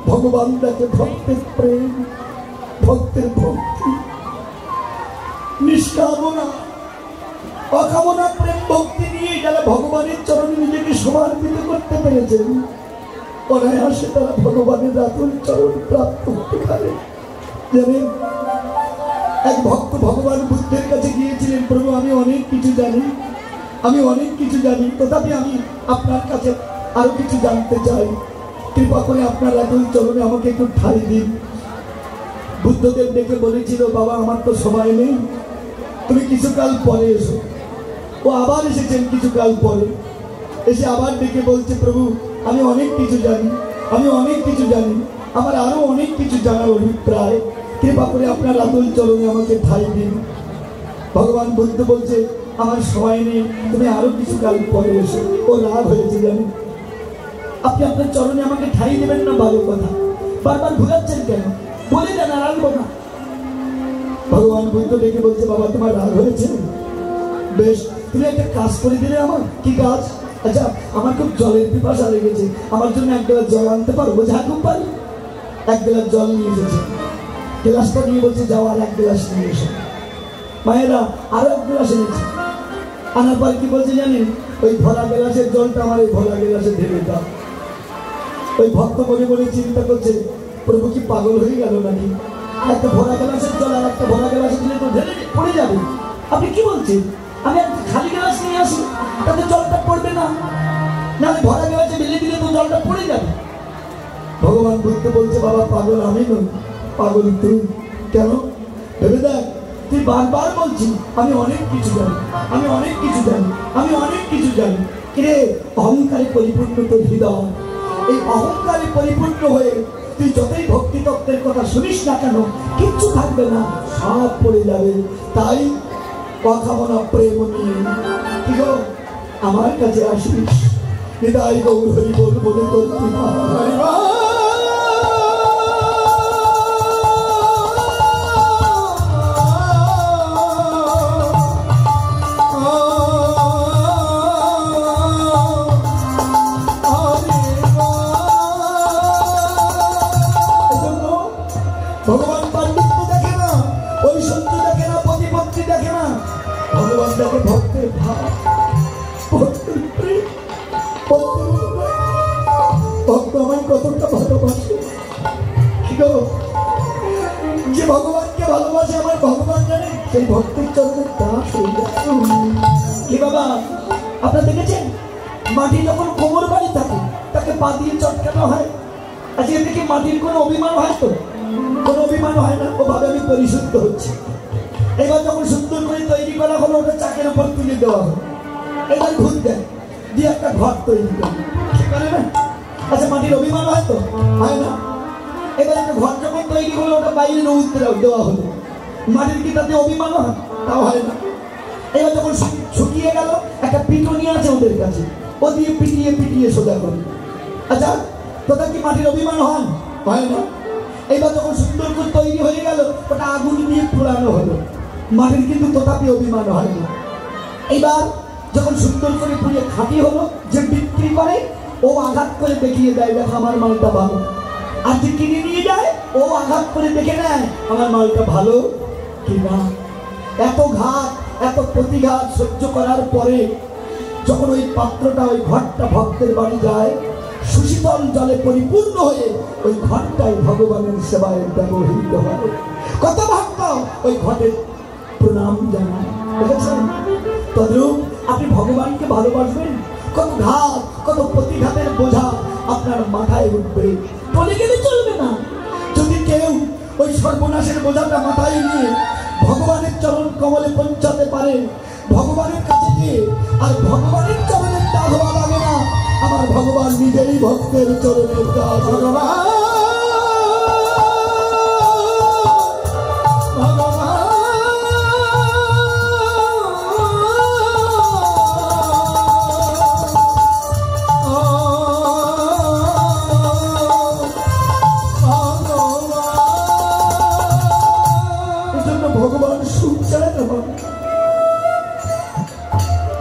S1: भगवान देखे भक्ति प्रेम भक्ति भक्ति निष्कामना अकामना प्रेम भक्ति নিয়ে যারা ভগবানের চরণে নিজেকে সমর্পিত করতে পেরেছেন অনায়াসে তারা ভগবানের রাতুল চরণ প্রাপ্ত হতে পারে। জানেন এক ভক্ত ভগবান বুদ্ধের কাছে গিয়েছিলেন, প্রভু আমি অনেক কিছু জানি তথাপি আমি আপনার কাছে আরো কিছু জানতে চাই, কৃপা করে আপনার রাতুল চরণে আমাকে একটু ঠাঁই দিন। বুদ্ধদেব ডেকে বলেছিল, বাবা আমার তো সময় নেই, তুমি কিছুকাল পরে এসো। ও আবার এসেছেন কিছুকাল পরে, এসে আবার ডেকে বলছে, প্রভু আমি অনেক কিছু জানি, আমার আরো অনেক কিছু জানার অভিপ্রায়, কৃপা করে আপনার রাতুল চরণে আমাকে ঠাঁই দিন। ভগবান বুদ্ধ বলছে, আমার সময় নেই, তুমি আরো কিছুকাল পরে এসো। ও রাগ হয়েছে, জানেন আপনি আপনার চরণে আমাকে ঠাঁই দেবেন না, ভালো কথা, বারবার ভুলাচ্ছেন কেন, বলে দেন আর আসবো না। ভগবান বুদ্ধ ডেকে বলছে, বাবা তোমার রাগ হয়েছে, বেশ তুমি একটা কাজ করে দিলে আমার। কি কাজ? আচ্ছা আমার খুব জলের পিপাসা লেগেছে, আমার জন্য এক গ্লাস জল আনতে পারবো? যা খুব পারি। এক গ্লাস জল নিয়ে এসেছে, গ্লাসটা নিয়ে বলছে, যাও আর এক গ্লাস নিয়ে এসো। মায়েরা আরো এক গ্লাস এনেছে, আনার পর কি বলছে জানেন, ওই ভরা গ্লাসের জলটা আমার এই ভরা গ্লাসে ঢেলে দাও। ওই ভক্ত মনে মনে চিন্তা করছে, প্রভু কি পাগল হয়ে গেল নাকি? একটা ভরা গ্লাসের জল আর একটা ভরা গ্লাসে দিলে তো ঢেলে পড়ে যাবে। আপনি কি বলছেন? আমি একটা খালি গ্লাস নিয়ে আসি, তাতে জলটা পড়বে না, নাহলে ভরা গ্লাসে ঢেলে দিলে তো জলটা পড়ে যাবে। ভগবান বুদ্ধ বলছে, বাবা পাগল আমি নই, পাগল তুই। কেন? ভেবে দেখ, তুই বারবার বলছিস আমি অনেক কিছু জানি। কিরে অহংকারে পরিপূর্ণ তোর হৃদয়, এই অহংকারে পরিপূর্ণ হয়ে তুই যতই ভক্তি তত্ত্বের কথা শুনিস না কেন, কিচ্ছু থাকবে না, সব পড়ে যাবে। তাই অকামনা প্রেম নিয়ে কি গো আমার কাছে আসিস, হৃদয় গৌর হরি বল বলে তোর কৃপা। ভগবান পাণ্ডিত্য দেখে না, ঐশ্বর্য দেখে না, প্রতিপত্তি দেখে না, ভগবান দেখে ভক্তের ভাব, ভক্তের প্রেম, ভক্ত আমায় কতটা ভালোবাসে। যে ভগবানকে ভালোবাসে আমার ভগবান জানে, সেই ভক্তের চরণে দাস হয়ে যায়। কি বাবা আপনারা দেখেছেন, মাটি যখন কোমর বাড়ি থাকে তাকে পা দিয়ে চটকানো হয়। আজকে দেখি মাটির কোনো অভিমান হয় তো? কোনো অভিমান হয় না, ও ভাবে আমি পরিশুদ্ধ হচ্ছে। এবার যখন সুন্দর করে তৈরি করা হলো, ওটা চাকের উপর তুলে দেওয়া হলো, এবার ঘুর দেয় দিয়ে একটা ঘর তৈরি করে না। আচ্ছা মাটির অভিমান হয় তো? হয় না। এবার একটা ঘর যখন তৈরি হলো, ওটা বাইরে রৌদ্র দেওয়া হলো, মাটির কি তাতে অভিমান হয়? তাও হয় না। এবার যখন শুকিয়ে গেল, একটা পিটুনি আছে ওদের কাছে, ও দিয়ে পিটিয়ে পিটিয়ে সোজা করে। আচ্ছা, তোটা কি মাটির অভিমান হয় না? এবার যখন সুন্দর করে তৈরি হয়ে গেল, ওটা আগুন দিয়ে পোড়ানো হলো, মাটির কিন্তু তথাপি অভিমান হয় না। এবার যখন সুন্দর করে পুড়িয়ে খাঁটি হলো, যে বিক্রি করে ও আঘাত করে দেখিয়ে দেয়, দেখো আমার মালটা ভালো। আর যে কিনে নিয়ে যায়, ও আঘাত করে দেখে নেয় আমার মালটা ভালো কিনা। এত ঘাত, এত প্রতিঘাত সহ্য করার পরে যখন ওই পাত্রটা, ওই ঘরটা ভক্তের বাড়ি যায়, সুশীতল জলে পরিপূর্ণ হয়ে ওই ঘরটাই ভগবানের সেবায় ব্যবহৃত হয়। কত ভক্ত ওই ঘটের প্রণাম জানায়, দেখেছেন? তদ্রূপ আপনি ভগবানকে ভালোবাসবেন, কত ঘাত, কত প্রতিঘাতের বোঝা আপনার মাথায় উঠবে, চলে গেলে চলবে না। যদি কেউ ওই সর্বনাশের বোঝাটা মাথায় নিয়ে ভগবানের চরণ কমলে পৌঁছাতে পারে, ভগবানের কাছে গিয়ে আর ভগবানের চরণের দাগ হওয়া লাগে না, আমার ভগবান নিজেই ভক্তের চরণের দাগ। ভগবান ভগবান সুখ চায় না,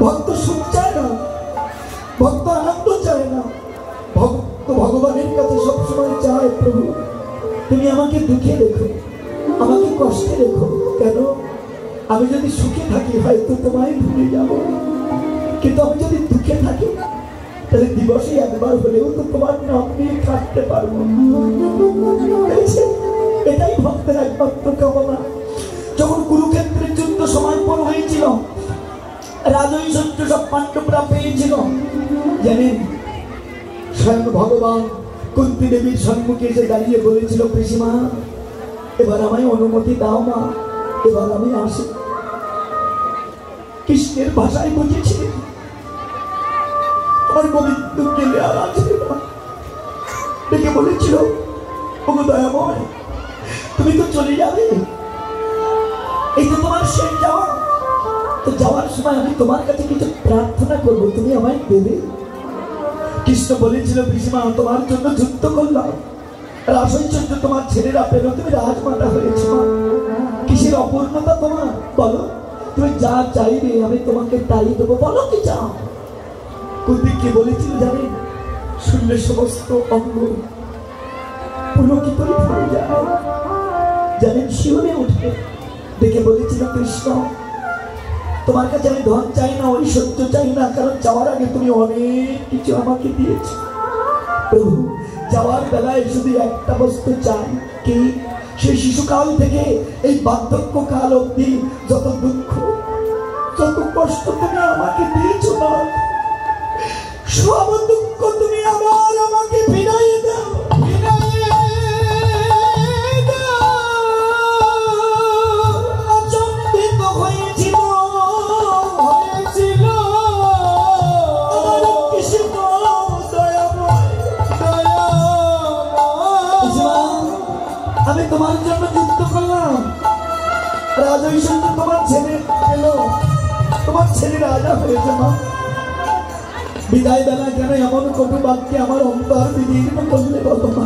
S1: ভক্ত সুখ চায় না, ভক্ত আনন্দ চায় না, ভক্ত ভগবানের কাছে সবসময় চায়, প্রভু তুমি আমাকে দুঃখে রেখো, আমাকে কষ্টে রেখো। কেন? আমি যদি সুখে থাকি হয়তো তোমায় ভুলে যাব, কিন্তু আমি যদি দুঃখে থাকি তাহলে দিবসে একবার হলেও তো তোমার নাম নিয়ে কাটতে পারবো। এটাই ভক্তের একমাত্র কামনা। যখন কুরুক্ষেত্রের যুদ্ধ সমাপন হয়েছিল, রাজৈশ্বর্য সব পাণ্ডবরা পেয়েছিল, জানেন স্বয়ং ভগবান কুন্তি দেবীর সম্মুখে এসে দাঁড়িয়ে বলেছিল, পিসিমা এবার আমায় অনুমতি দাও মা, এবার আমি আসি। কৃষ্ণের ভাষায় বুঝেছি আমার গোবিন্দ গেলে আর আসবে না। ডেকে বলেছিল, ওগো দয়াময় তুমি তো চলে যাবে, এই তো তোমার শেষ যাওয়া, তো যাওয়ার সময় আমি তোমার কাছে কিছু প্রার্থনা করবো, তুমি আমায় দেবে? কৃষ্ণ বলেছিল, পিসিমা তোমার জন্য যুদ্ধ করলাম, রাজৈশ্বর্য তোমার ছেলেরা পেল, তুমি রাজমাতা হয়েছ, কিসের অপূর্ণতা তোমার বলো? তুমি যা চাইবে আমি তোমাকে তাই দেবো, বলো কি চাও? কুন্তি কি বলেছিল জানেন? শুনলে সমস্ত অঙ্গ পুলকিত হয়ে যায়, জানেন শিহরে উঠে। দেখে বলেছিল, কৃষ্ণ তোমার কাছে আমি ধন চাই না, ঐশ্বর্য চাই না, কারণ যাওয়ার আগে তুমি অনেক কিছু আমাকে দিয়েছ। প্রভু যাওয়ার বেলায় শুধু একটা বস্তু চাই, কি? সেই শিশুকাল থেকে এই বার্ধক্য কাল অব্দি যত দুঃখ, যত কষ্ট তুমি আমাকে দিয়েছ না, সব দুঃখ তুমি আবার আমাকে ফিরাই দাও। আমি তোমার জন্য যুদ্ধ করলাম, রাজৈশ্বর্য তোমার ছেলে এলো, তোমার ছেলে রাজা হয়েছে মা, বিদায় বেলা কেন এমন কটু বাক্যে আমার অন্তর বিদীর্ণ করলে বলো মা?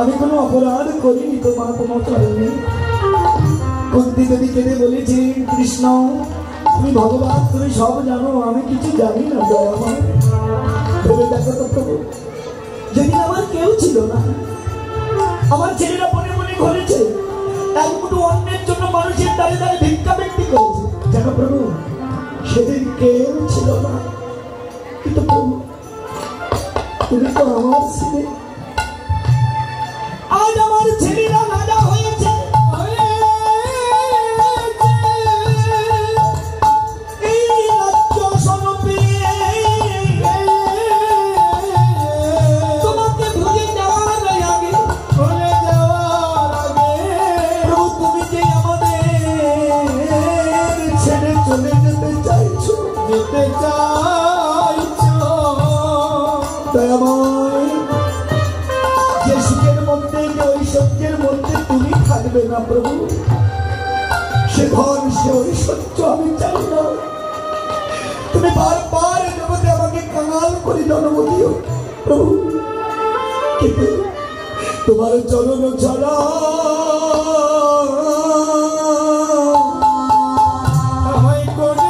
S1: আমি কোনো অপরাধ করিনি তো মা, কোনো করেনি। কুন্তি দেবী কেঁদে বলেছি, কৃষ্ণ তুমি ভগবান, তুমি সব জানো, আমি কিছু জানি না, দয়াময় ভেবে দেখো তো প্রভু, যেদিন আমার কেউ ছিল না, আমার ছেলেরা মনে মনে ঘরেছে, এক মুঠো অন্যের জন্য মানুষের দ্বারে দ্বারে ভিক্ষা ব্যক্তি করেছে, জানো প্রভু সেদিন কেউ ছিল না, কিন্তু প্রভু তুমি তো আমার ছেলে, আজ আমার ছেলেরা রাজা হয়েছে, এই রাজ্য স্বরূপে তোমাকে ভুলে যাওয়ার আগে, প্রভু তুমি যে আমাদের ছেড়ে চলে যেতে চাইছো, দয়াময় যে সুখের মধ্যে, যে ঐশ্বর্যের মধ্যে তুমি থাকবে না প্রভু, সে ধন সে ঐশ্বর্য আমি চাই তুমি বারবার এই জগতে আমাকে কাঙাল করে জন্ম দিও প্রভু, কিন্তু তোমার চরণ ছাড়া আমায় করে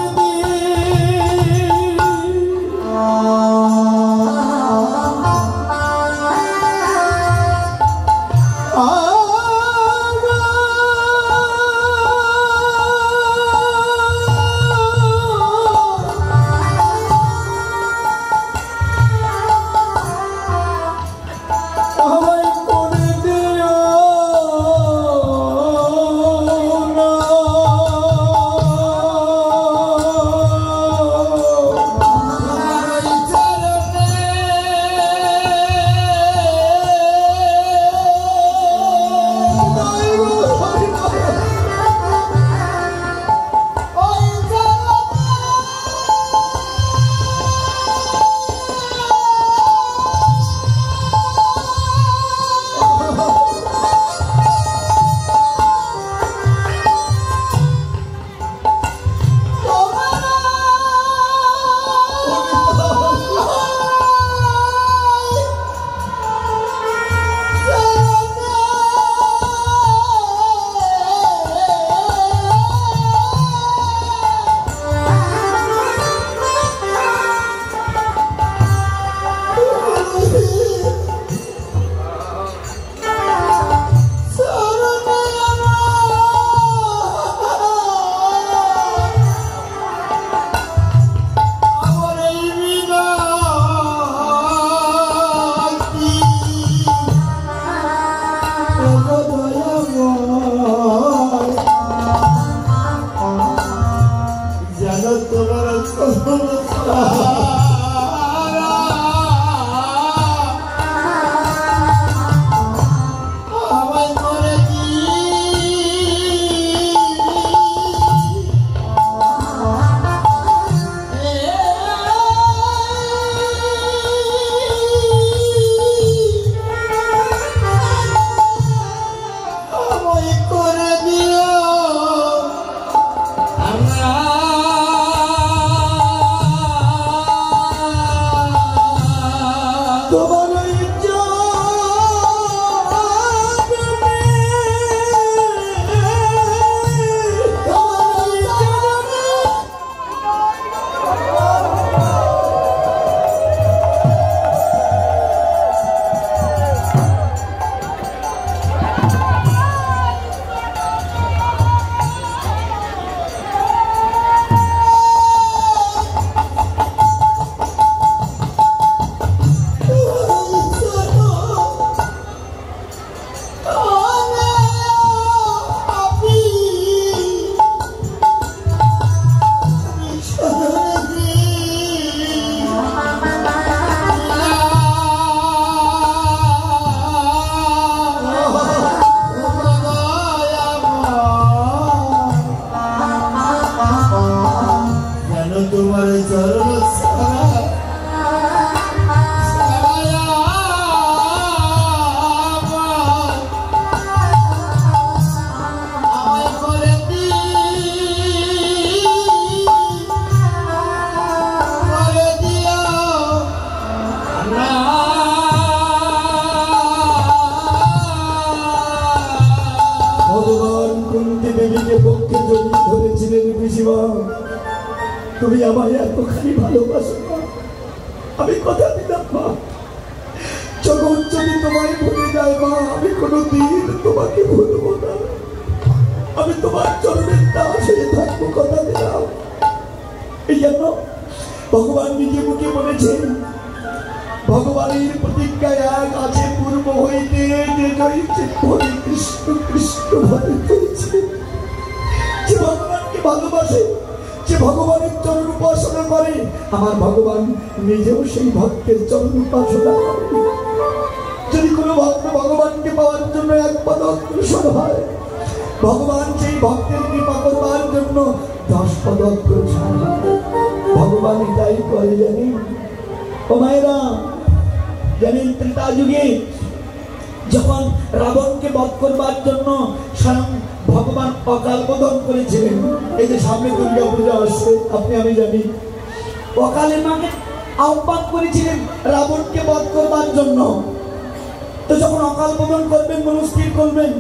S1: তুমি আমায় এতখানি ভালোবাসো না, আমি কথা দিলাম মা, জগৎ যদি তোমায় ভুলে যায় মা, আমি কোনোদিন তোমাকে ভুলবো না, আমি তোমার চরণের দাস হয়ে থাকবো, কথা দিলাম। এই জন্য ভগবান নিজে মুখে বলেছেন, ভগবানের প্রতিজ্ঞা এক আছে পূর্ব হইতে, যে জয়ছে হরে কৃষ্ণ কৃষ্ণ হরে করেছে। যে ভগবানকে ভালোবাসে, যে ভগবানের চরণ উপাসনা করে, আমার ভগবান নিজেও সেই ভক্তের চরণ উপাসনা করে। যদি কোনো ভক্ত ভগবানকে পাওয়ার জন্য এক পদ অগ্রসর হয়, ভগবান সেই ভক্তের কৃপা করবার জন্য 10 পদ অগ্রসর হয়। ভগবান এটাই করে জানেন ও মায়েরা, জানেন ত্রেতা যুগে যখন রাবণকে বধ করবার জন্য স্বয়ং ভগবান অকাল বোধন করেছিলেন। এই যে সামনে দুর্গা পূজা আসছে, আপনি আমি জানি অকালে মাকে আহ্বান করেছিলেন রাবণকে বধ করবার জন্য। তো যখন অকাল বোধন করবেন, মনস্থির করবেন,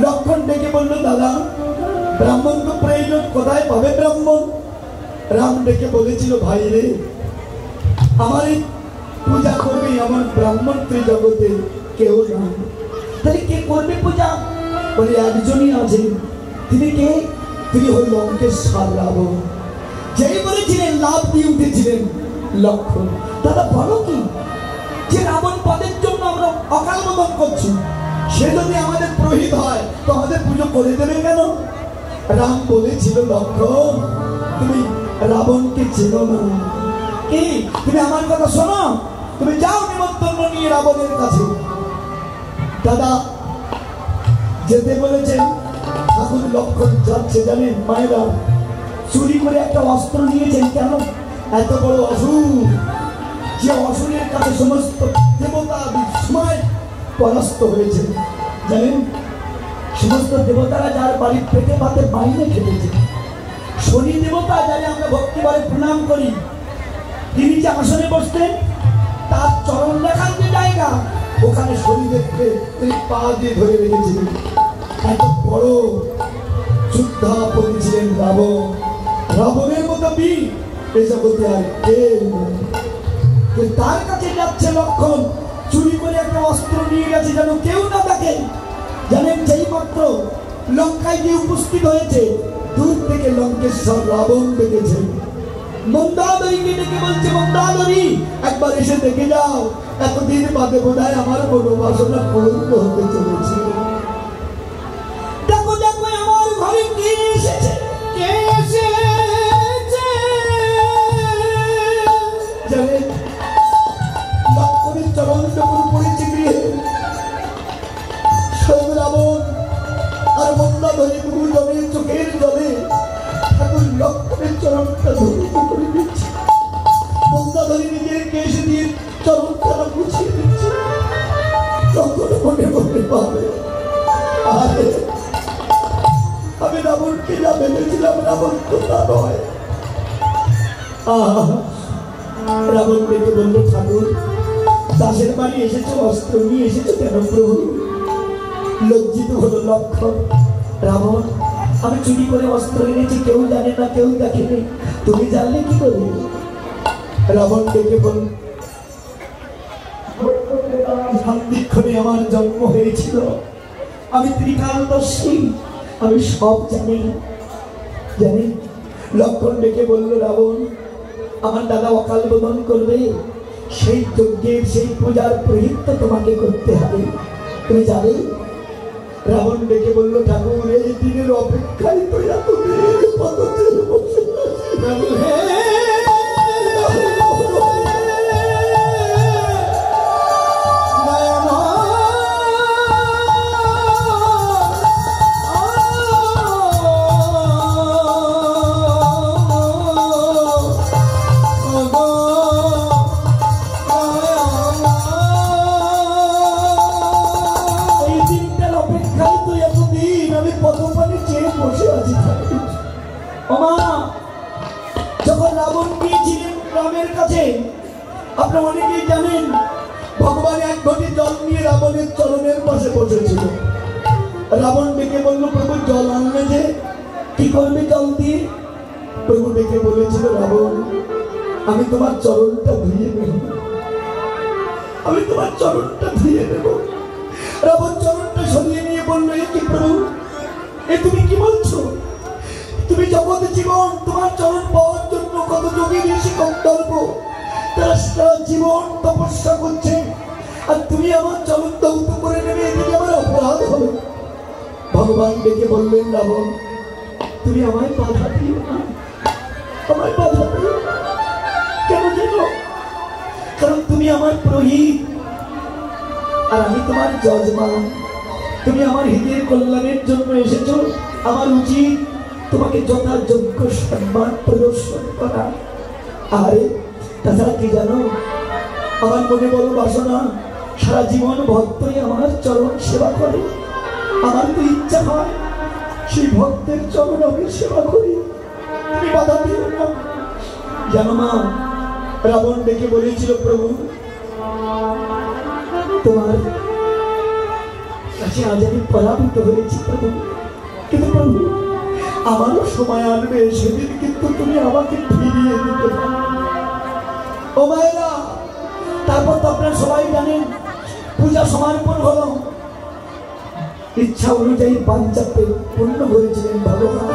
S1: লক্ষণ ডেকে বলল, দাদা ব্রাহ্মণ তো প্রয়োজন, কোথায় পাবে ব্রাহ্মণ? রাম ডেকে বলেছিল, ভাই রে, আমার এই পূজা করবে আমার ব্রাহ্মণ ত্রিজগতে কেউ না। তাহলে কে করবে পূজা? বলে একজনই আছেন। তিনি কে? তিনি হল লঙ্কেশ্বর রাবণ। যেই বলেছিলেন লাভ দিয়ে উঠেছিলেন লক্ষণ। দাদা বলো কি, যে রাবণ পদের জন্য আমরা অকাল বোধন করছি, সে যদি আমাদের প্রহিত হয় তো আমাদের পুজো করে দেবে কেন? রাম বলেছিল, লক্ষণ তুমি রাবণকে চেনো না। কি তুমি আমার কথা শোনো, তুমি যাও নিমন্ত্রণ নিয়ে রাবণের কাছে। দাদা যেতে বলেছেন, ঠাকুর লক্ষণ যাচ্ছে। জানেন মায়েরা, চুরি করে একটা অস্ত্র নিয়েছেন। কেন? এত বড় অসুর, যে অসুরের কাছে সমস্ত দেবতা বিস্ময় পরাস্ত হয়েছে। জানেন, সমস্ত দেবতারা যার বাড়ির পেটে ভাতে মাইনে খেটেছে। শনি দেবতা যারে আমরা ভক্তিভাবে প্রণাম করি, তিনি যে আসনে বসতেন, তার চরণ দেখার যে জায়গা, ওখানে শনিদেবকে তিনি পা দিয়ে ধরে রেখেছিলেন। এত বড় যুদ্ধাপতি ছিলেন রাবণ। রাবণের মতো বীর এই জগতে আর কেউ নেই। তার কাছে যাচ্ছে লক্ষণ, চুরি করে একটা অস্ত্র নিয়ে গেছে, যেন কেউ না দেখে। জানেন, যেই মাত্র লঙ্কায় গিয়ে উপস্থিত হয়েছে, দূর থেকে লঙ্কেশ্বর রাবণ দেখেছে। মন্দাদরীকে ডেকে বলছে, মন্দাদরী একবার এসে দেখে যাও, এতদিন বাদে বোধহয় আমার মনোবাসনা পূর্ণ হতে চলেছে। দেখো দেখো আমার ঘরে কে এসেছে, কে এসেছে। জানেন, লক্ষণের চরণ যখন পড়েছে গৃহে, স্বয়ং রাবণ আর মন্দাদরী গুরুজনের চোখের জলে ঠাকুর লক্ষণের চরণটা ধরিত করে দিচ্ছে। মন্দাদরী নিজের কেশ দিয়ে চরণটা মুছিয়ে দিচ্ছে। লক্ষণ মনে মনে পাবে, আরে আমি রাবণকে যা ভেবেছিলাম, রাবণ তো তা নয়। রাবণ ডেকে বলল, ঠাকুর দাসের বাড়ি এসেছো, অস্ত্র নিয়ে এসেছো কেন প্রভু? লজ্জিত হলো লক্ষণ। রাবণ, আমি চুরি করে অস্ত্র এনেছি, কেউ জানে না, কেউ দেখেনি, তুমি জানলে কি করে? রাবণ ডেকে বল, সন্ধিক্ষণে আমার জন্ম হয়েছিল, আমি ত্রিকালদর্শী, আমি সব জানি। জানি। লক্ষণ ডেকে বলল, রাবণ আমার দাদা অকাল বোধন করবে, সেই যজ্ঞের সেই পূজার প্রহিত তোমাকে করতে হবে, তুমি জানে? রাবণ ডেকে বলল, ঠাকুর এই দিনের অপেক্ষায় তো এতদিন পদতে বসে আছি। যখন রাবণ গিয়েছিলেন রামের কাছে, আপনারা অনেকেই জানেন, ভগবান এক ঘটি জল নিয়ে রাবণের চরণের পাশে বসেছিল। রাবণ ডেকে বলল, প্রভু জল আনলে যে, কি করবে জল দিয়ে? প্রভু ডেকে বলেছিল, রাবণ আমি তোমার চরণটা ধুয়ে নেব, আমি তোমার চরণটা ধুয়ে নেব। রাবণ চরণটা সরিয়ে নিয়ে বলল, এ কি প্রভু, এ তুমি কি বলছো? তুমি জগৎ জীবন তোমার চরণ পাওয়ার জন্য কত যোগী ঋষি কল্প তারা সারা জীবন তপস্যা করছে, আর তুমি আমার চরণ দৌত করে নেবে, এদিকে আমার অপরাধ হবে। ভগবান ডেকে বললেন, রাবণ তুমি আমায় বাধা দিও না, আমায় বাধা দিও না। কেন জানো? কারণ তুমি আমার প্রহিত আর আমি তোমার যজমান। তুমি আমার হিতের কল্যাণের জন্য এসেছো, আমার উচিত তোমাকে যথাযোগ্য সম্মান প্রদর্শন করা। আরে তাছাড়া কি জানো, আমার মনে বড় বাসনা, সারা জীবন ভক্তই আমার চরণ সেবা করে। আমার তো ইচ্ছা হয় সেই ভক্তের চরণ আমি সেবা করি। তুমি বাধা দিও না। জানো মা, রাবণ ডেকে বলেছিল, প্রভু তোমার কাছে আজ আমি পরাভূত হয়েছি প্রভু, কিন্তু প্রভু আমারও সময় আসবে, সেদিন কিন্তু তুমি আমাকে ফিরিয়ে দিতে পারো। ও মায়েরা, তারপর তো আপনারা সবাই জানেন পূজা সমাপন হলো, ইচ্ছা অনুযায়ী বাঞ্ছা পূর্ণ করেছিলেন ভগবান।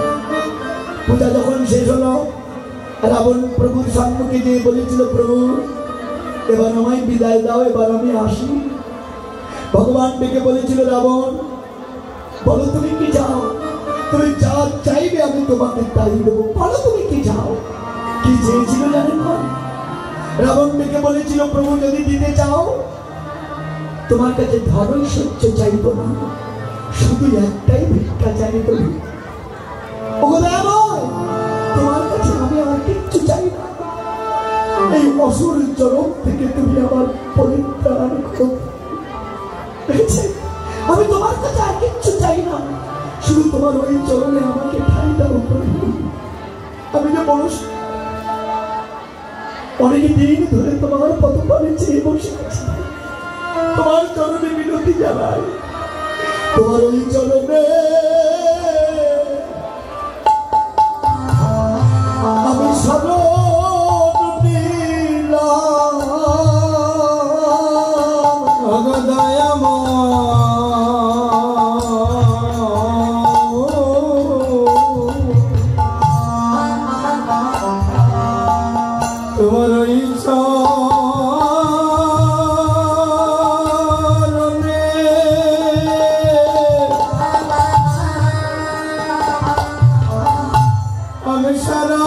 S1: পূজা যখন শেষ হলো, রাবণ প্রভুর সম্মুখে গিয়ে বলেছিল, প্রভু এবার আমায় বিদায় দাও, এবার আমি আসি। ভগবান ডেকে বলেছিল, রাবণ বলো তুমি কি চাও, তুমি যা চাইবে আমি তোমাকে তাই দেবো, বলো তুমি কি চাও। কি চেয়েছিল জানেন না? রাবণ ডেকে বলেছিল, প্রভু যদি দিতে চাও তোমার কাছে ধন ঐশ্বর্য চাইব না, শুধু একটাই ভিক্ষা চাইব। তোমার কাছে আমি আর কিচ্ছু চাই না, এই অসুর জনক থেকে তুমি আমার পরিত্রাণ করো। আমি তোমার কাছে আর কিচ্ছু চাই না, শুধু তোমার ওই চরণে আমাকে ঠাই দাও প্রভু। আমি যে মানুষ অনেক দিন ধরে তোমার পদপানে চেয়ে বসে আছি, তোমার চরণে মিনতি জানাই, তোমার ওই চরণে আমি শরণ নিলাম।
S2: তোমার ইচ্ছা আমি সারা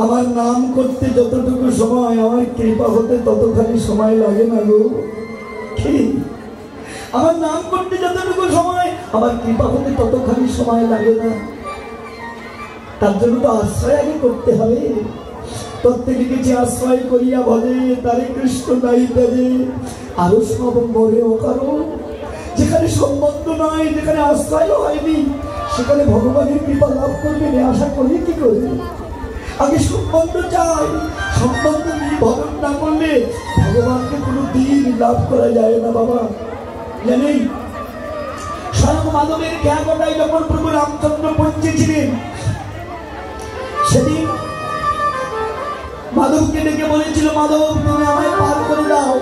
S1: আমার নাম করতে যতটুকু সময়, আমার কৃপা হতে ততখানি সময় লাগে না গো। কি আমার নাম করতে যতটুকু সময়, আমার কৃপা হতে ততখানি সময় লাগে না? তার জন্য তো আশ্রয় আগে করতে হবে। তত্ত্বে লিখেছে, আশ্রয় করিয়া ভজে তারে কৃষ্ণ গাইতে যে আরো সব মরে অকারো। যেখানে সম্বন্ধ নয়, যেখানে আশ্রয় হয়নি, সেখানে ভগবানের কৃপা লাভ করবে আশা করি কি করে? আগে সম্বন্ধ চাই। সম্বন্ধ নিয়ে ভজন না করলে ভগবানকে কোনো দিন লাভ করা যায় না বাবা। জানেন, স্বয়ং মাধবের জ্ঞানটাই যখন প্রভু রামচন্দ্র পৌঁছেছিলেন, সেদিন মাধবকে ডেকে বলেছিল, মাধব তুমি আমায় পার করে দাও।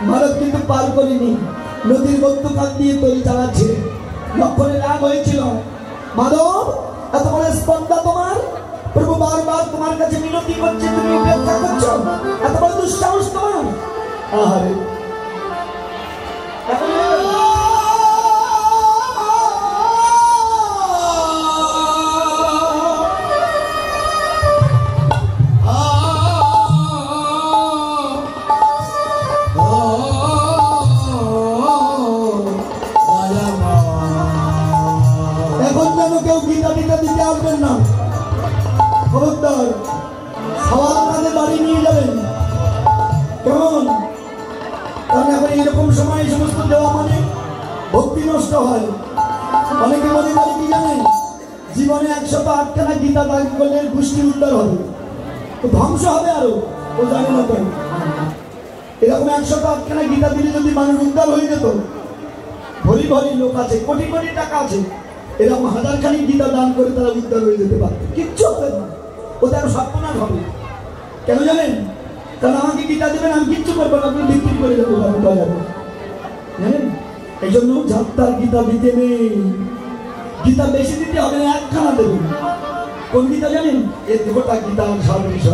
S1: মাধব কিন্তু পার করেনি, নদীর মধ্যখান দিয়ে তৈরি চালাচ্ছে। লক্ষণের রাগ হয়েছিল, মাধব এত বড় স্পর্ধা তোমার, প্রভু বারবার তোমার কাছে মিনতি করছে, তুমি উপেক্ষা করছো, এত বড় দুঃসাহস তোমার। আহারে এখন যেন কেউ গীতা টিকা দিতে আসবেন না, খবরদার। খাওয়ার কাজে বাড়ি নিয়ে যাবেন, কেমন? কারণ এখন এরকম সময় এই সমস্ত দেওয়া মানে ভক্তি নষ্ট হয়। অনেকে মনে করে কি জানেন, জীবনে 108খানা গীতা দান করলে গোষ্ঠী উদ্ধার হবে, তো ধ্বংস হবে আরো, ও জানে না কেন। এরকম 108খানা গীতা দিলে যদি মানুষ উদ্ধার হয়ে যেত, ভরি ভরি লোক আছে, কোটি কোটি টাকা আছে, এরকম 1000খানি গীতা দান করে তারা উদ্ধার হয়ে যেতে পারে, কিচ্ছু হবে না, ওদের আরো সর্বনাশ হবে। কেন জানেন? কারণ আমাকে গীতা দেবেন, আমি কিচ্ছু করবো না, আপনি বিক্রি করে দেবো বাজারে, জানেন? এই জন্য যাত্রার গীতা দিতে নেই, গীতা বেশি দিতে হবে না, 1খানা দেবেন। কোন গীতা জানেন? এই দেহটা গীতার সাদৃশ্য,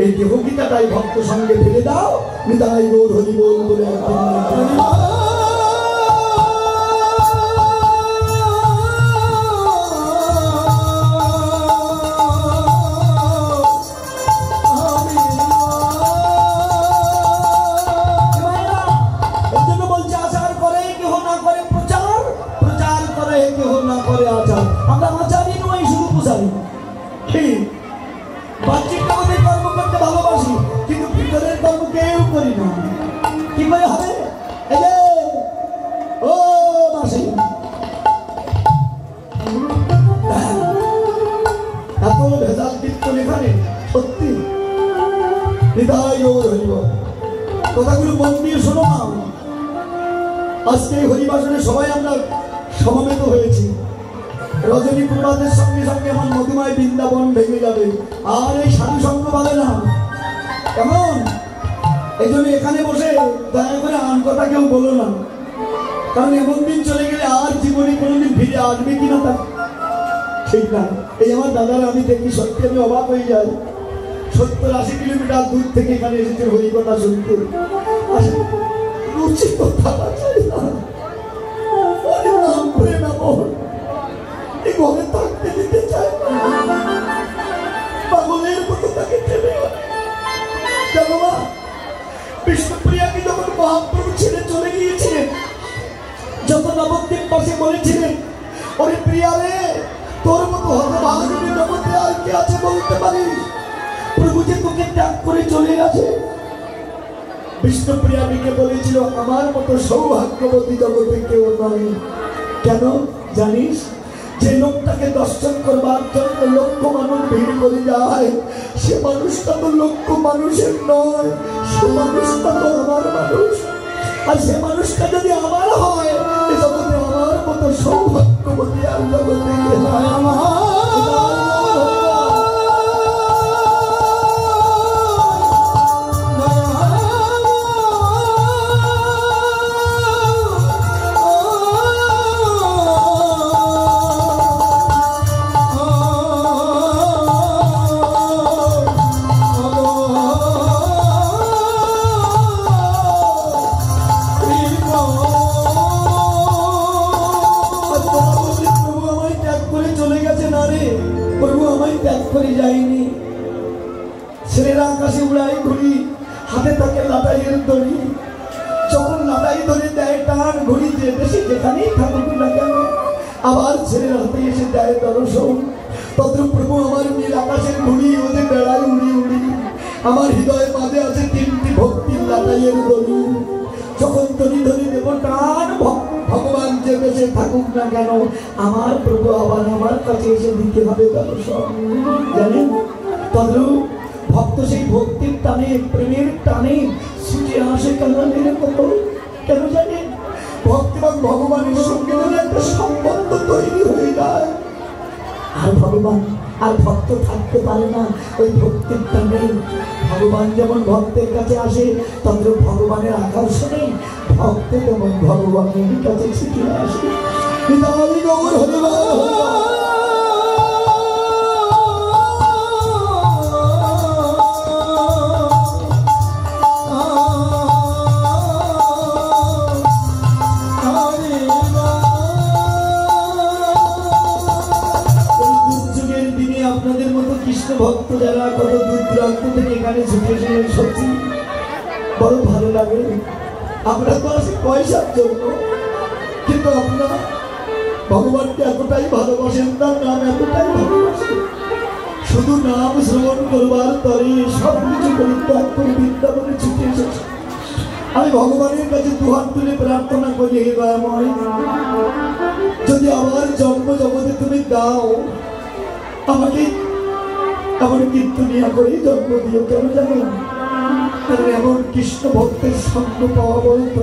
S1: এই দেহ গীতাটাই ভক্ত সঙ্গে ফেলে দাও, নিতাই গৌর হরি বল বলে আমরা আচারই নয়, শুধু পূজারি। বাহ্যিক আমাদের কর্ম করতে ভালোবাসি, কিন্তু ভিতরের কর্ম কেউ করি না। কি করে হবে? এই যে ও মাসি, এত ভেজাল কীর্তন এখানে, সত্যি হৃদয় গৌর হরিব। কথাগুলো মন দিয়ে শোনো না। আজকে হরিবাসনে সবাই আমরা সমবেত হয়েছি। রজনী প্রভাতের সঙ্গে সঙ্গে আমার মধুময় বৃন্দাবন ভেঙে যাবে, আর এই সাধু সঙ্গ পাবে না, কেমন? এই জন্য এখানে বসে দয়া করে আন কথা কেউ বলো না, কারণ এমন দিন চলে গেলে আর জীবনে কোনোদিন ফিরে আসবে কিনা তা ঠিক না। এই আমার দাদারা আমি দেখি, সত্যি আমি অবাক হয়ে যাই। 70-80 কিলোমিটার দূর থেকে এখানে এসেছে হরি কথা শুনতে। রুচি কথা নাম করে না ঘরে থাকতে দিতে চায় না, পাগলের মতো তাকে ঠেলে। কেন না? বিষ্ণুপ্রিয়াকে যখন মহাপ্রভু ছেড়ে চলে গিয়েছিলেন, যত নবদ্বীপ পাশে বলেছিলেন, ওরে প্রিয়া রে, তোর মতো হতভাগিনী জগতে আর কে আছে বলতে পারিস? প্রভু যে তোকে ত্যাগ করে চলে গেছে। বিষ্ণুপ্রিয়া দিকে বলেছিল, আমার মতো সৌভাগ্যবতী জগতে কেউ নয়। কেন জানিস? যে লোকটাকে দর্শন করবার জন্য লক্ষ মানুষ ভিড় করে যায়, সে মানুষটা তো লক্ষ মানুষের নয়, সে মানুষটা তো আমার মানুষ। আর সে মানুষটা যদি আমার হয়, এ জগতে আমার মতো সৌভাগ্যবতী আর জগতে ছেলেরা আকাশে উড়াই ঘুড়ি, হাতে থাকে লাটাইয়ের দড়ি। যখন লাটাই ধরে দেয় টান, ঘুড়ি যে দেশে যেখানেই থাকুক না কেন, আবার ছেলের হাতে এসে দেয় দর্শন। তদ্রূপ প্রভু আমার নীল আকাশের ঘুড়ি ও যে বেড়ায় উড়ি উড়ি, আমার হৃদয়ে মাঝে আছে তিনটি ভক্তির লাটাইয়ের দড়ি। যখন দড়ি ধরে দেব টান, ভগবান যে বেশে থাকুক না কেন, আমার প্রভু আবার আমার কাছে এসে দিতে হবে দর্শন। জানেন, তদ্রূপ ভক্ত সেই ভক্তির টানে, প্রেমের টানে ছুটে আসে কানালের মতো। কেন জানেন? ভক্ত এবং ভগবানের সঙ্গে যেন একটা সম্বন্ধ তৈরি হয়ে যায়। আর ভগবান আর ভক্ত থাকতে পারে না ওই ভক্তির টানে। ভগবান যেমন ভক্তের কাছে আসে, তদ্রূপ ভগবানের আকর্ষণে ভক্ত তেমন ভগবানের কাছে ছুটে আসে। হৃদয় গৌর হরিবল। আপনাদের মতো কৃষ্ণ ভক্ত যারা কত দূর দূরান্ত থেকে এখানে ছুটে এসেছেন, সত্যি বড় ভালো লাগে। আমরা তো আসি পয়সার জন্য, কিন্তু আপনারা ভগবানকে এতটাই ভালোবাসেন, তার নাম এতটাই ভালোবাসেন, শুধু নাম শ্রবণ করবার তরে সব কিছু পরিত্যাগ করে বৃন্দাবনে ছুটে এসেছে। আমি ভগবানের কাছে দুহাত তুলে প্রার্থনা করি, হে দয়াময়, যদি আমার জন্ম জগতে তুমি দাও, আমাকে এমন কীর্তনিয়া করে জন্ম দিও। কেন জানো? কারণ এমন কৃষ্ণ ভক্তের সঙ্গ পাওয়া বলতো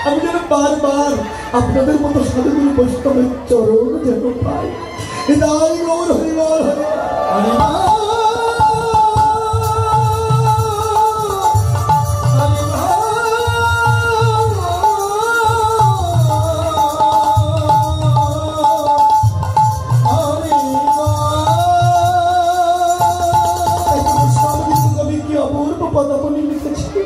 S1: আমি যেন বারবার আপনাদের মতো সাধুগুরু বৈষ্ণবের চরণ যেন পাই। হৃদয় গৌর হরিবল হরিবল। পদাবলী লিখেছে।